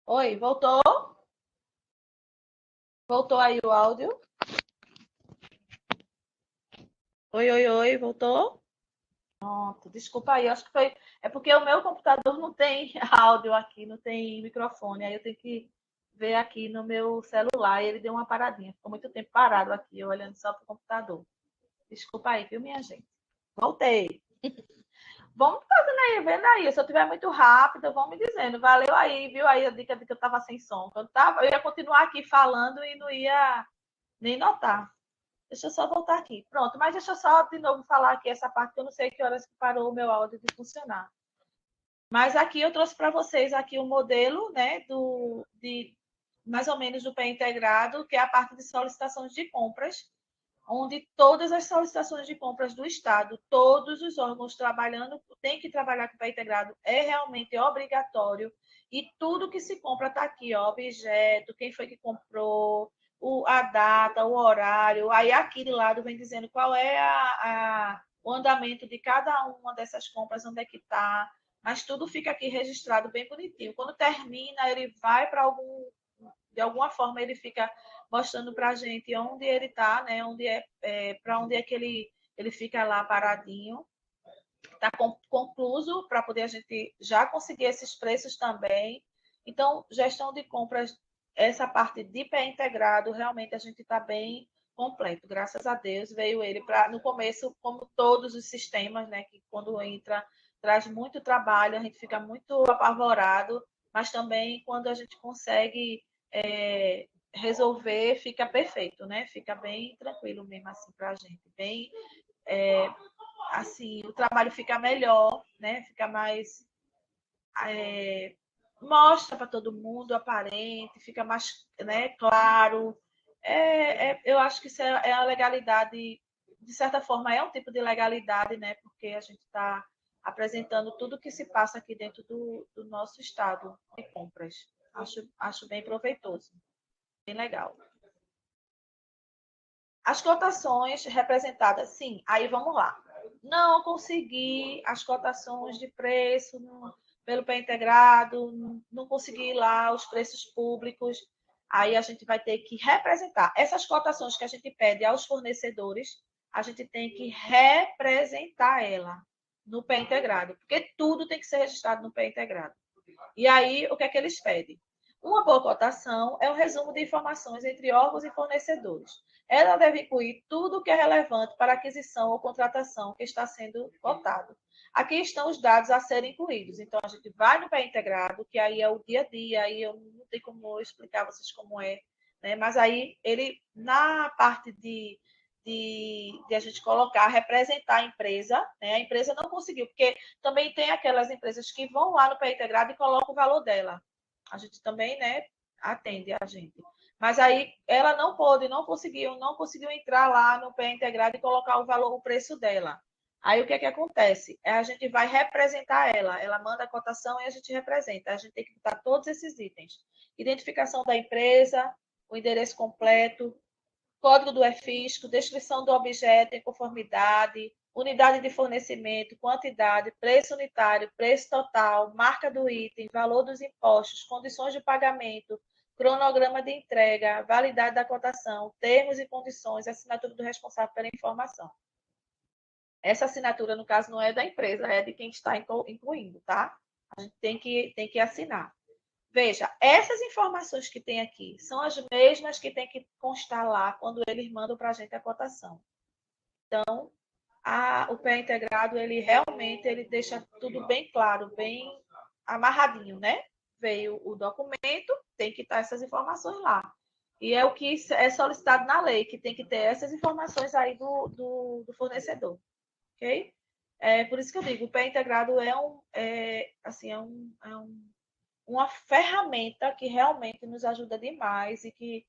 Oi, voltou? Voltou aí o áudio? Oi, oi, oi, voltou? Pronto, desculpa aí, acho que foi. É porque o meu computador não tem áudio aqui, não tem microfone, aí eu tenho que ver aqui no meu celular e ele deu uma paradinha. Ficou muito tempo parado aqui, eu olhando só para o computador. Desculpa aí, viu, minha gente? Voltei. Vamos fazendo aí, vendo aí. Se eu tiver muito rápido, vão me dizendo. Valeu aí, viu aí a dica de que eu estava sem som. Eu ia continuar aqui falando e não ia nem notar. Deixa eu só voltar aqui. Pronto, mas deixa eu só de novo falar aqui essa parte que eu não sei que horas que parou o meu áudio de funcionar. Mas aqui eu trouxe para vocês aqui um modelo, né, de mais ou menos do PE integrado, que é a parte de solicitações de compras, onde todas as solicitações de compras do Estado, todos os órgãos trabalhando, têm que trabalhar com o PE integrado, é realmente obrigatório. E tudo que se compra está aqui, ó, objeto, quem foi que comprou, a data, o horário. Aí aqui de lado vem dizendo qual é o andamento de cada uma dessas compras, onde é que está. Mas tudo fica aqui registrado bem bonitinho. Quando termina, ele vai para de alguma forma ele fica mostrando para a gente onde ele está, né? Para onde é que ele fica lá paradinho. Está concluso para poder a gente já conseguir esses preços também. Então, gestão de compras, essa parte de pé integrado, realmente a gente está bem completo. Graças a Deus veio ele para no começo, como todos os sistemas, né? Que quando entra traz muito trabalho, a gente fica muito apavorado, mas também quando a gente consegue resolver, fica perfeito, né? Fica bem tranquilo mesmo assim para a gente, bem assim, o trabalho fica melhor, né? Fica mais mostra para todo mundo, aparente, fica mais, né, claro. Eu acho que isso é a legalidade, de certa forma, é um tipo de legalidade, né? Porque a gente está apresentando tudo o que se passa aqui dentro do nosso estado de compras. Acho bem proveitoso, bem legal. As cotações representadas, sim, aí vamos lá. Não consegui as cotações de preço pelo pé integrado, não consegui lá os preços públicos. Aí a gente vai ter que representar. Essas cotações que a gente pede aos fornecedores, a gente tem que representar ela no pé integrado, porque tudo tem que ser registrado no pé integrado. E aí, o que é que eles pedem? Uma boa cotação é um resumo de informações entre órgãos e fornecedores. Ela deve incluir tudo o que é relevante para a aquisição ou contratação que está sendo cotado. Aqui estão os dados a serem incluídos. Então, a gente vai no pé integrado, que aí é o dia a dia, aí eu não tenho como eu explicar a vocês como é, né? Mas aí ele, na parte de a gente colocar, representar a empresa, né? A empresa não conseguiu, porque também tem aquelas empresas que vão lá no pé integrado e colocam o valor dela. A gente também, né, atende a gente. Mas aí ela não pôde, não conseguiu entrar lá no pé integrado e colocar o valor, o preço dela. Aí o que é que acontece? A gente vai representar ela manda a cotação e a gente representa. A gente tem que botar todos esses itens: identificação da empresa, o endereço completo, código do EFISCO, descrição do objeto em conformidade, unidade de fornecimento, quantidade, preço unitário, preço total, marca do item, valor dos impostos, condições de pagamento, cronograma de entrega, validade da cotação, termos e condições, assinatura do responsável pela informação. Essa assinatura, no caso, não é da empresa, é de quem está incluindo, tá? A gente tem que assinar. Veja, essas informações que tem aqui são as mesmas que tem que constar lá quando eles mandam para a gente a cotação. Então, o pé integrado, ele realmente ele deixa tudo bem claro, bem amarradinho, né? Veio o documento, tem que estar essas informações lá. E é o que é solicitado na lei, que tem que ter essas informações aí do fornecedor, ok? Por isso que eu digo, o pé integrado uma ferramenta que realmente nos ajuda demais e que,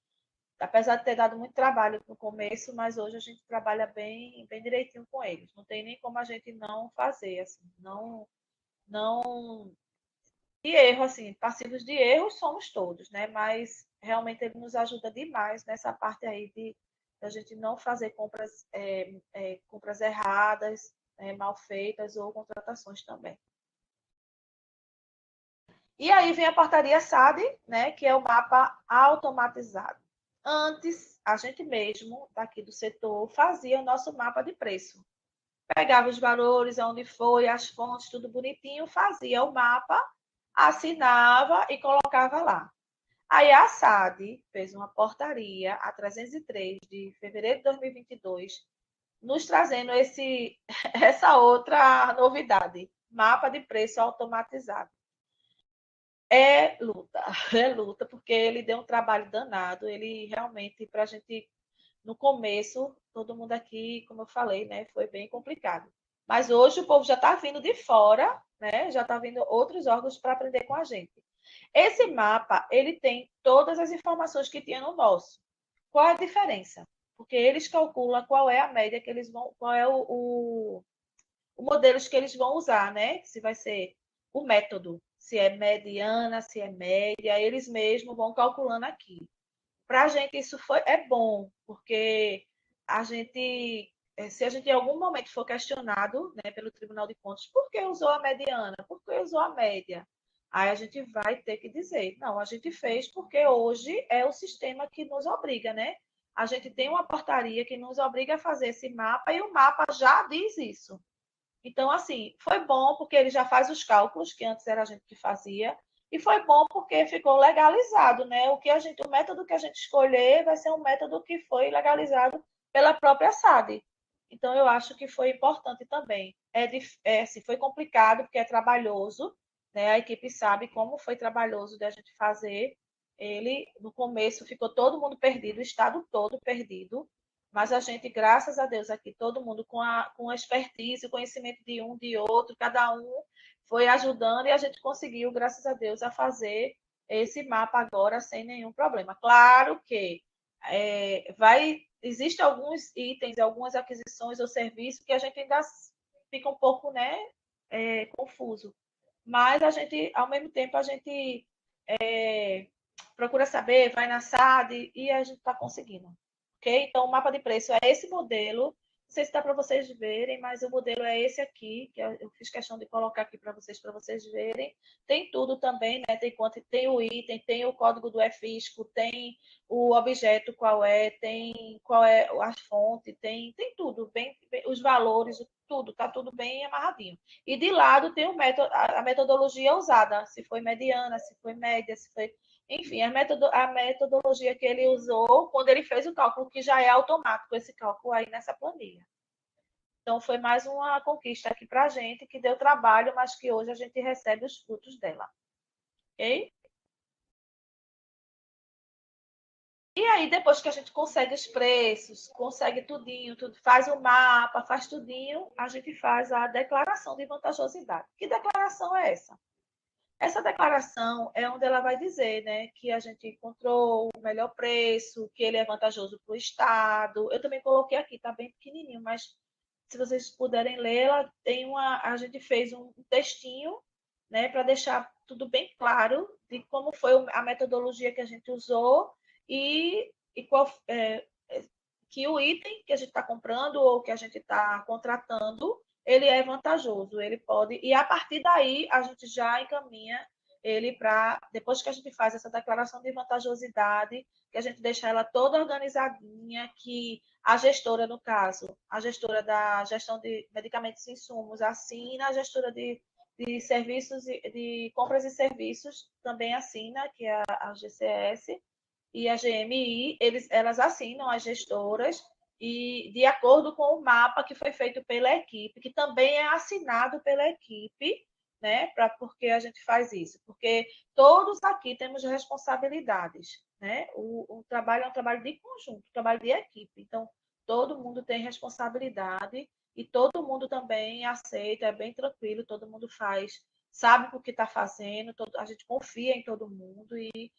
apesar de ter dado muito trabalho no começo, mas hoje a gente trabalha bem, bem direitinho com eles. Não tem nem como a gente não fazer, assim, não de erro, assim, passivos de erro somos todos, né? Mas realmente ele nos ajuda demais nessa parte aí de a gente não fazer compras erradas, mal feitas ou contratações também. E aí vem a portaria SAD, né, que é o mapa automatizado. Antes, a gente mesmo, daqui do setor, fazia o nosso mapa de preço. Pegava os valores, onde foi, as fontes, tudo bonitinho, fazia o mapa, assinava e colocava lá. Aí a SAD fez uma portaria, a 303, de fevereiro de 2022, nos trazendo essa outra novidade, mapa de preço automatizado. É luta, porque ele deu um trabalho danado. Ele realmente, para a gente, no começo, todo mundo aqui, como eu falei, né, foi bem complicado. Mas hoje o povo já está vindo de fora, né, já está vindo outros órgãos para aprender com a gente. Esse mapa, ele tem todas as informações que tinha no nosso. Qual é a diferença? Porque eles calculam qual é a média que eles vão, qual é o modelos que eles vão usar, né? Se vai ser o método, se é mediana, se é média, eles mesmos vão calculando aqui. Para a gente isso é bom, porque a gente, se a gente em algum momento for questionado, né, pelo Tribunal de Contas, por que usou a mediana, por que usou a média? Aí a gente vai ter que dizer, não, a gente fez porque hoje é o sistema que nos obriga, né? A gente tem uma portaria que nos obriga a fazer esse mapa e o mapa já diz isso. Então, assim, foi bom porque ele já faz os cálculos, que antes era a gente que fazia, e foi bom porque ficou legalizado, né? O método que a gente escolher vai ser um método que foi legalizado pela própria SAD. Então, eu acho que foi importante também. Assim, foi complicado porque é trabalhoso, né? A equipe sabe como foi trabalhoso de a gente fazer. Ele, no começo, ficou todo mundo perdido, o estado todo perdido, mas a gente, graças a Deus, aqui, todo mundo com a expertise, o conhecimento de um, de outro, cada um foi ajudando e a gente conseguiu, graças a Deus, a fazer esse mapa agora sem nenhum problema. Claro que existem alguns itens, algumas aquisições ou serviços que a gente ainda fica um pouco, né, confuso. Mas a gente, ao mesmo tempo, a gente procura saber, vai na SAD e a gente está conseguindo. Ok? Então, o mapa de preço é esse modelo. Não sei se dá para vocês verem, mas o modelo é esse aqui, que eu fiz questão de colocar aqui para vocês verem. Tem tudo também, né? Tem o item, tem o código do EFISCO, tem o objeto qual é, tem qual é a fonte, tem tudo. os valores, tudo, está tudo bem amarradinho. E de lado tem o método, a metodologia usada, se foi mediana, se foi média, se foi. Enfim, a metodologia que ele usou quando ele fez o cálculo, que já é automático esse cálculo aí nessa planilha. Então, foi mais uma conquista aqui para a gente, que deu trabalho, mas que hoje a gente recebe os frutos dela. Ok? E aí, depois que a gente consegue os preços, consegue tudinho, tudo, faz o mapa, faz tudinho, a gente faz a declaração de vantajosidade. Que declaração é essa? Essa declaração é onde ela vai dizer, né, que a gente encontrou o melhor preço, que ele é vantajoso para o Estado. Eu também coloquei aqui, tá bem pequenininho, mas se vocês puderem ler, ela tem a gente fez um textinho, né, para deixar tudo bem claro de como foi a metodologia que a gente usou e qual que o item que a gente está comprando ou que a gente está contratando, ele é vantajoso, ele pode, e a partir daí a gente já encaminha ele para, depois que a gente faz essa declaração de vantajosidade, que a gente deixa ela toda organizadinha, que a gestora, no caso, a gestora da gestão de medicamentos e insumos assina, a gestora de serviços, de compras e serviços também assina, que é a GCS, e a GMI, elas assinam as gestoras e de acordo com o mapa que foi feito pela equipe, que também é assinado pela equipe, né? Porque a gente faz isso? Porque todos aqui temos responsabilidades, né? O trabalho é um trabalho de conjunto, um trabalho de equipe. Então, todo mundo tem responsabilidade e todo mundo também aceita, é bem tranquilo, todo mundo faz, sabe o que está fazendo, a gente confia em todo mundo e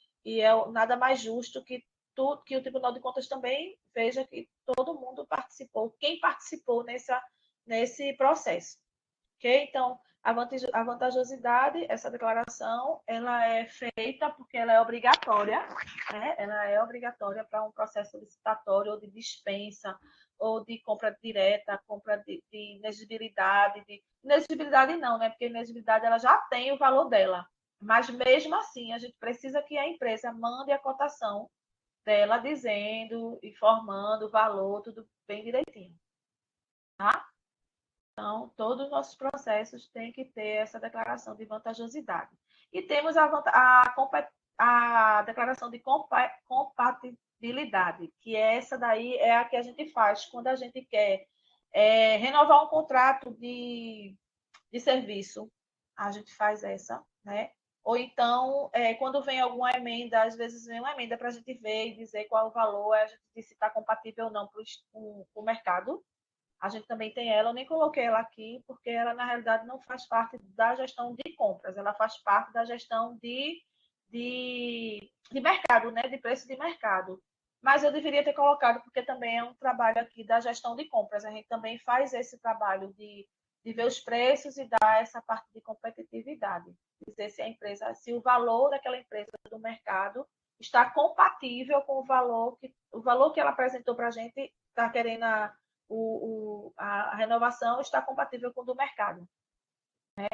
é nada mais justo que o Tribunal de Contas também veja que todo mundo participou, quem participou nesse processo. Ok? Então, a vantajosidade, essa declaração, ela é feita porque ela é obrigatória, né? Ela é obrigatória para um processo licitatório ou de dispensa, ou de compra direta, compra de inexigibilidade. Inexigibilidade não, né? Porque inexigibilidade ela já tem o valor dela. Mas mesmo assim, a gente precisa que a empresa mande a cotação dela dizendo, informando o valor, tudo bem direitinho. Tá? Então, todos os nossos processos têm que ter essa declaração de vantajosidade. E temos a declaração de compatibilidade, que essa daí é a que a gente faz quando a gente quer renovar um contrato de serviço. A gente faz essa, né? Ou então, quando vem alguma emenda, às vezes vem uma emenda para a gente ver e dizer qual é o valor, a gente diz se está compatível ou não com o mercado. A gente também tem ela, eu nem coloquei ela aqui, porque ela, na realidade, não faz parte da gestão de compras, ela faz parte da gestão de mercado, né? De preço de mercado. Mas eu deveria ter colocado, porque também é um trabalho aqui da gestão de compras. A gente também faz esse trabalho de ver os preços e dar essa parte de competitividade. Dizer se a empresa, se o valor daquela empresa do mercado está compatível com o valor que ela apresentou para a gente, está querendo a renovação está compatível com o do mercado.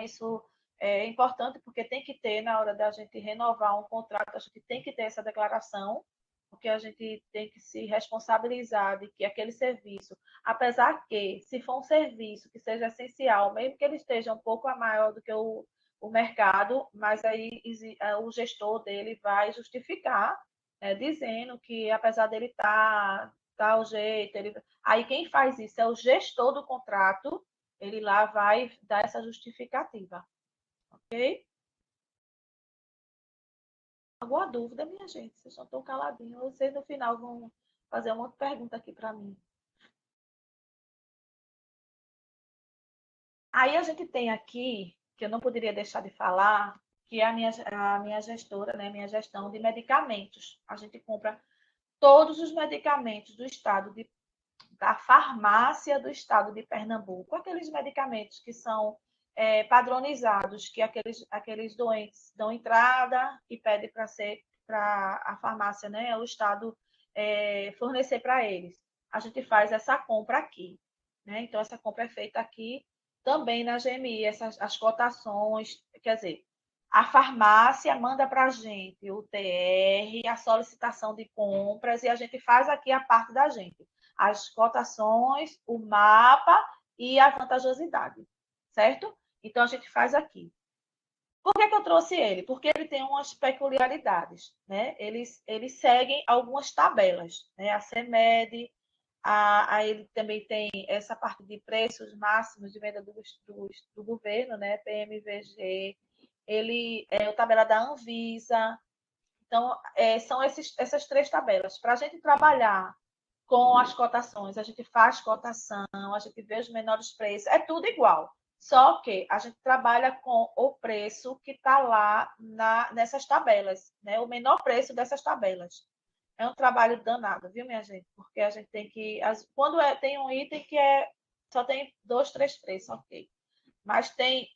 Isso é importante porque tem que ter, na hora da gente renovar um contrato, a gente tem que ter essa declaração, porque a gente tem que se responsabilizar de que aquele serviço, apesar que, se for um serviço que seja essencial, mesmo que ele esteja um pouco a maior do que o mercado, mas aí o gestor dele vai justificar, dizendo que apesar dele estar tal jeito, aí quem faz isso é o gestor do contrato, ele lá vai dar essa justificativa, ok? Alguma dúvida, minha gente? Vocês estão tão caladinhos. Vocês no final vão fazer uma outra pergunta aqui para mim. Aí a gente tem aqui, que eu não poderia deixar de falar, que é a minha gestora, né? Minha gestão de medicamentos. A gente compra todos os medicamentos do estado da farmácia do estado de Pernambuco, aqueles medicamentos que são padronizados, que aqueles doentes dão entrada e pedem para ser para a farmácia, né, o estado fornecer para eles. A gente faz essa compra aqui, né? Então essa compra é feita aqui também na GMI, as cotações, quer dizer, a farmácia manda para a gente o TR, a solicitação de compras e a gente faz aqui a parte da gente. as cotações, o mapa e a vantajosidade, certo? Então, a gente faz aqui. Por que eu trouxe ele? Porque ele tem umas peculiaridades, né? Eles seguem algumas tabelas, né? A CEMED, ele também tem essa parte de preços máximos de venda do governo, né? PMVG, ele é a tabela da Anvisa. Então, são essas três tabelas. Para a gente trabalhar com as cotações, a gente faz cotação, a gente vê os menores preços, é tudo igual. Só que a gente trabalha com o preço que está lá nessas tabelas, né? O menor preço dessas tabelas. É um trabalho danado, viu, minha gente? Porque a gente tem que. Quando tem um item que só tem dois, três preços, ok. Mas tem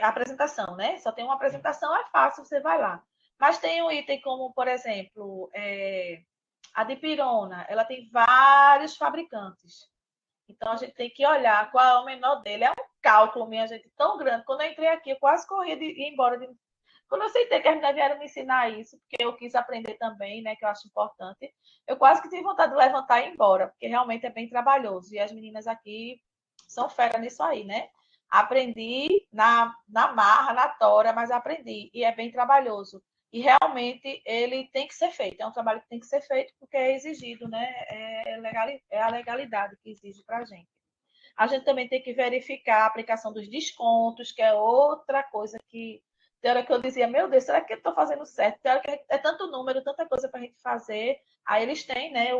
apresentação, né? Só tem uma apresentação, é fácil, você vai lá. Mas tem um item como, por exemplo, a dipirona, ela tem vários fabricantes. Então a gente tem que olhar qual é o menor dele. É um cálculo, minha gente, tão grande. Quando eu entrei aqui, eu quase corri de ir embora. Quando eu aceitei que as meninas vieram me ensinar isso, porque eu quis aprender também, né, que eu acho importante, eu quase que tive vontade de levantar e ir embora, porque realmente é bem trabalhoso. E as meninas aqui são fera nisso aí, né? Aprendi na marra, na tora, mas aprendi. E é bem trabalhoso. E realmente ele tem que ser feito. É um trabalho que tem que ser feito porque é exigido, né? É a legalidade que exige para a gente. A gente também tem que verificar a aplicação dos descontos, que é outra coisa que tem hora que eu dizia, meu Deus, será que eu estou fazendo certo? Tem hora que é tanto número, tanta coisa para a gente fazer. Aí eles têm, né,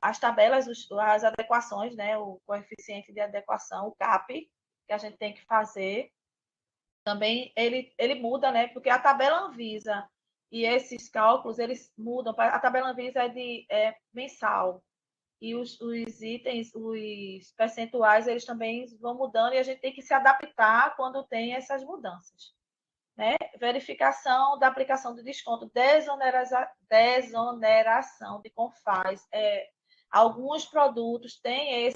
as tabelas, as adequações, né, o coeficiente de adequação, o CAP, que a gente tem que fazer. Também ele muda, né, porque a tabela Anvisa e esses cálculos, eles mudam. A tabela Anvisa é mensal, e os itens, os percentuais, eles também vão mudando e a gente tem que se adaptar quando tem essas mudanças. Né? Verificação da aplicação do desconto, desoneração de CONFAS. Alguns produtos têm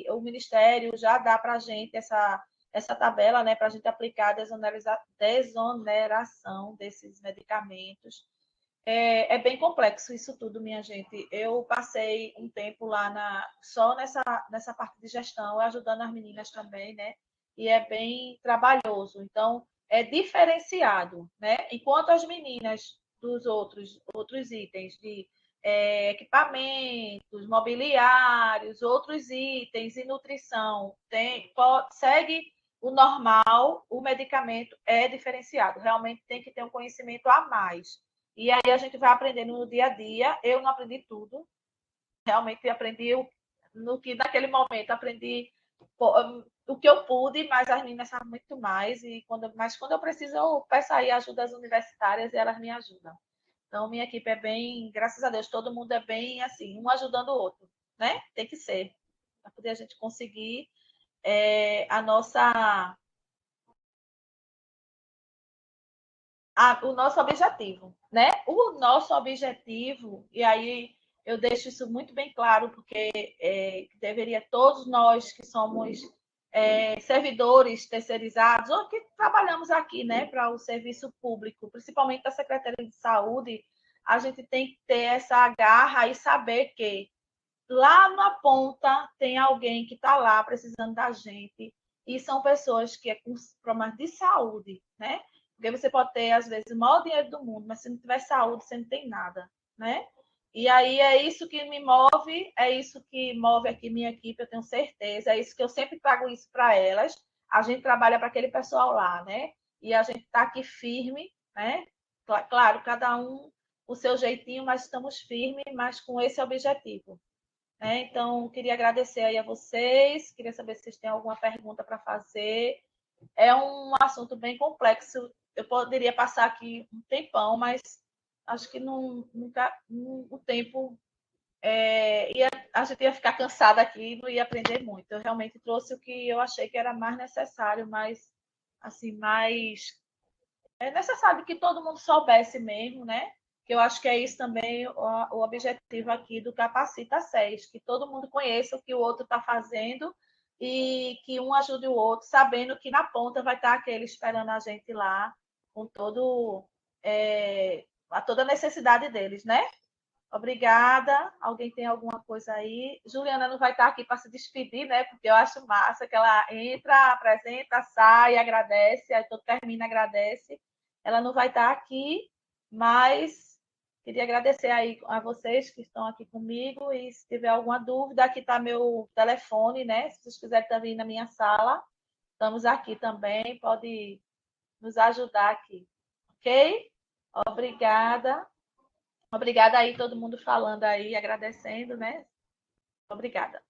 o Ministério já dá para a gente essa tabela, né, para a gente aplicar a desoneração desses medicamentos. É bem complexo isso tudo, minha gente. Eu passei um tempo lá só nessa parte de gestão, ajudando as meninas também, né? E é bem trabalhoso. Então, é diferenciado, né? Enquanto as meninas dos outros itens de equipamentos, mobiliários, outros itens e nutrição, segue o normal, o medicamento é diferenciado. Realmente tem que ter um conhecimento a mais. E aí a gente vai aprendendo no dia a dia. Eu não aprendi tudo, realmente aprendi no que naquele momento aprendi o que eu pude, mas as meninas sabem muito mais. Mas quando eu preciso, eu peço aí ajudas universitárias e elas me ajudam. Então, minha equipe é bem, graças a Deus, todo mundo é bem assim, um ajudando o outro, né? Tem que ser, para poder a gente conseguir o nosso objetivo, né? O nosso objetivo, e aí eu deixo isso muito bem claro, porque deveria todos nós que somos servidores terceirizados, ou que trabalhamos aqui, né, para o serviço público, principalmente da Secretaria de Saúde, a gente tem que ter essa garra e saber que lá na ponta tem alguém que está lá precisando da gente, e são pessoas que com problemas de saúde, né? Porque você pode ter, às vezes, o maior dinheiro do mundo, mas se não tiver saúde, você não tem nada, né? E aí é isso que me move, é isso que move aqui minha equipe, eu tenho certeza, é isso que eu sempre trago isso para elas. A gente trabalha para aquele pessoal lá, né? E a gente está aqui firme, né? Claro, cada um o seu jeitinho, mas estamos firmes, mas com esse objetivo. Então, queria agradecer aí a vocês, queria saber se vocês têm alguma pergunta para fazer. É um assunto bem complexo, eu poderia passar aqui um tempão, mas acho que o tempo a gente ia ficar cansada aqui e não ia aprender muito. Eu realmente trouxe o que eu achei que era mais necessário, mas assim, mais é necessário que todo mundo soubesse mesmo, né? Que eu acho que é isso também o objetivo aqui do Capacita SES, que todo mundo conheça o que o outro está fazendo e que um ajude o outro, sabendo que na ponta vai estar aquele esperando a gente lá com a toda a necessidade deles, né? Obrigada. Alguém tem alguma coisa aí? Juliana não vai estar aqui para se despedir, né? Porque eu acho massa que ela entra, apresenta, sai, agradece, aí todo termina, agradece. Ela não vai estar aqui, mas queria agradecer aí a vocês que estão aqui comigo e se tiver alguma dúvida, aqui está meu telefone, né? Se vocês quiserem também ir na minha sala, estamos aqui também, pode nos ajudar aqui, ok? Obrigada. Obrigada aí, todo mundo falando aí, agradecendo, né? Obrigada.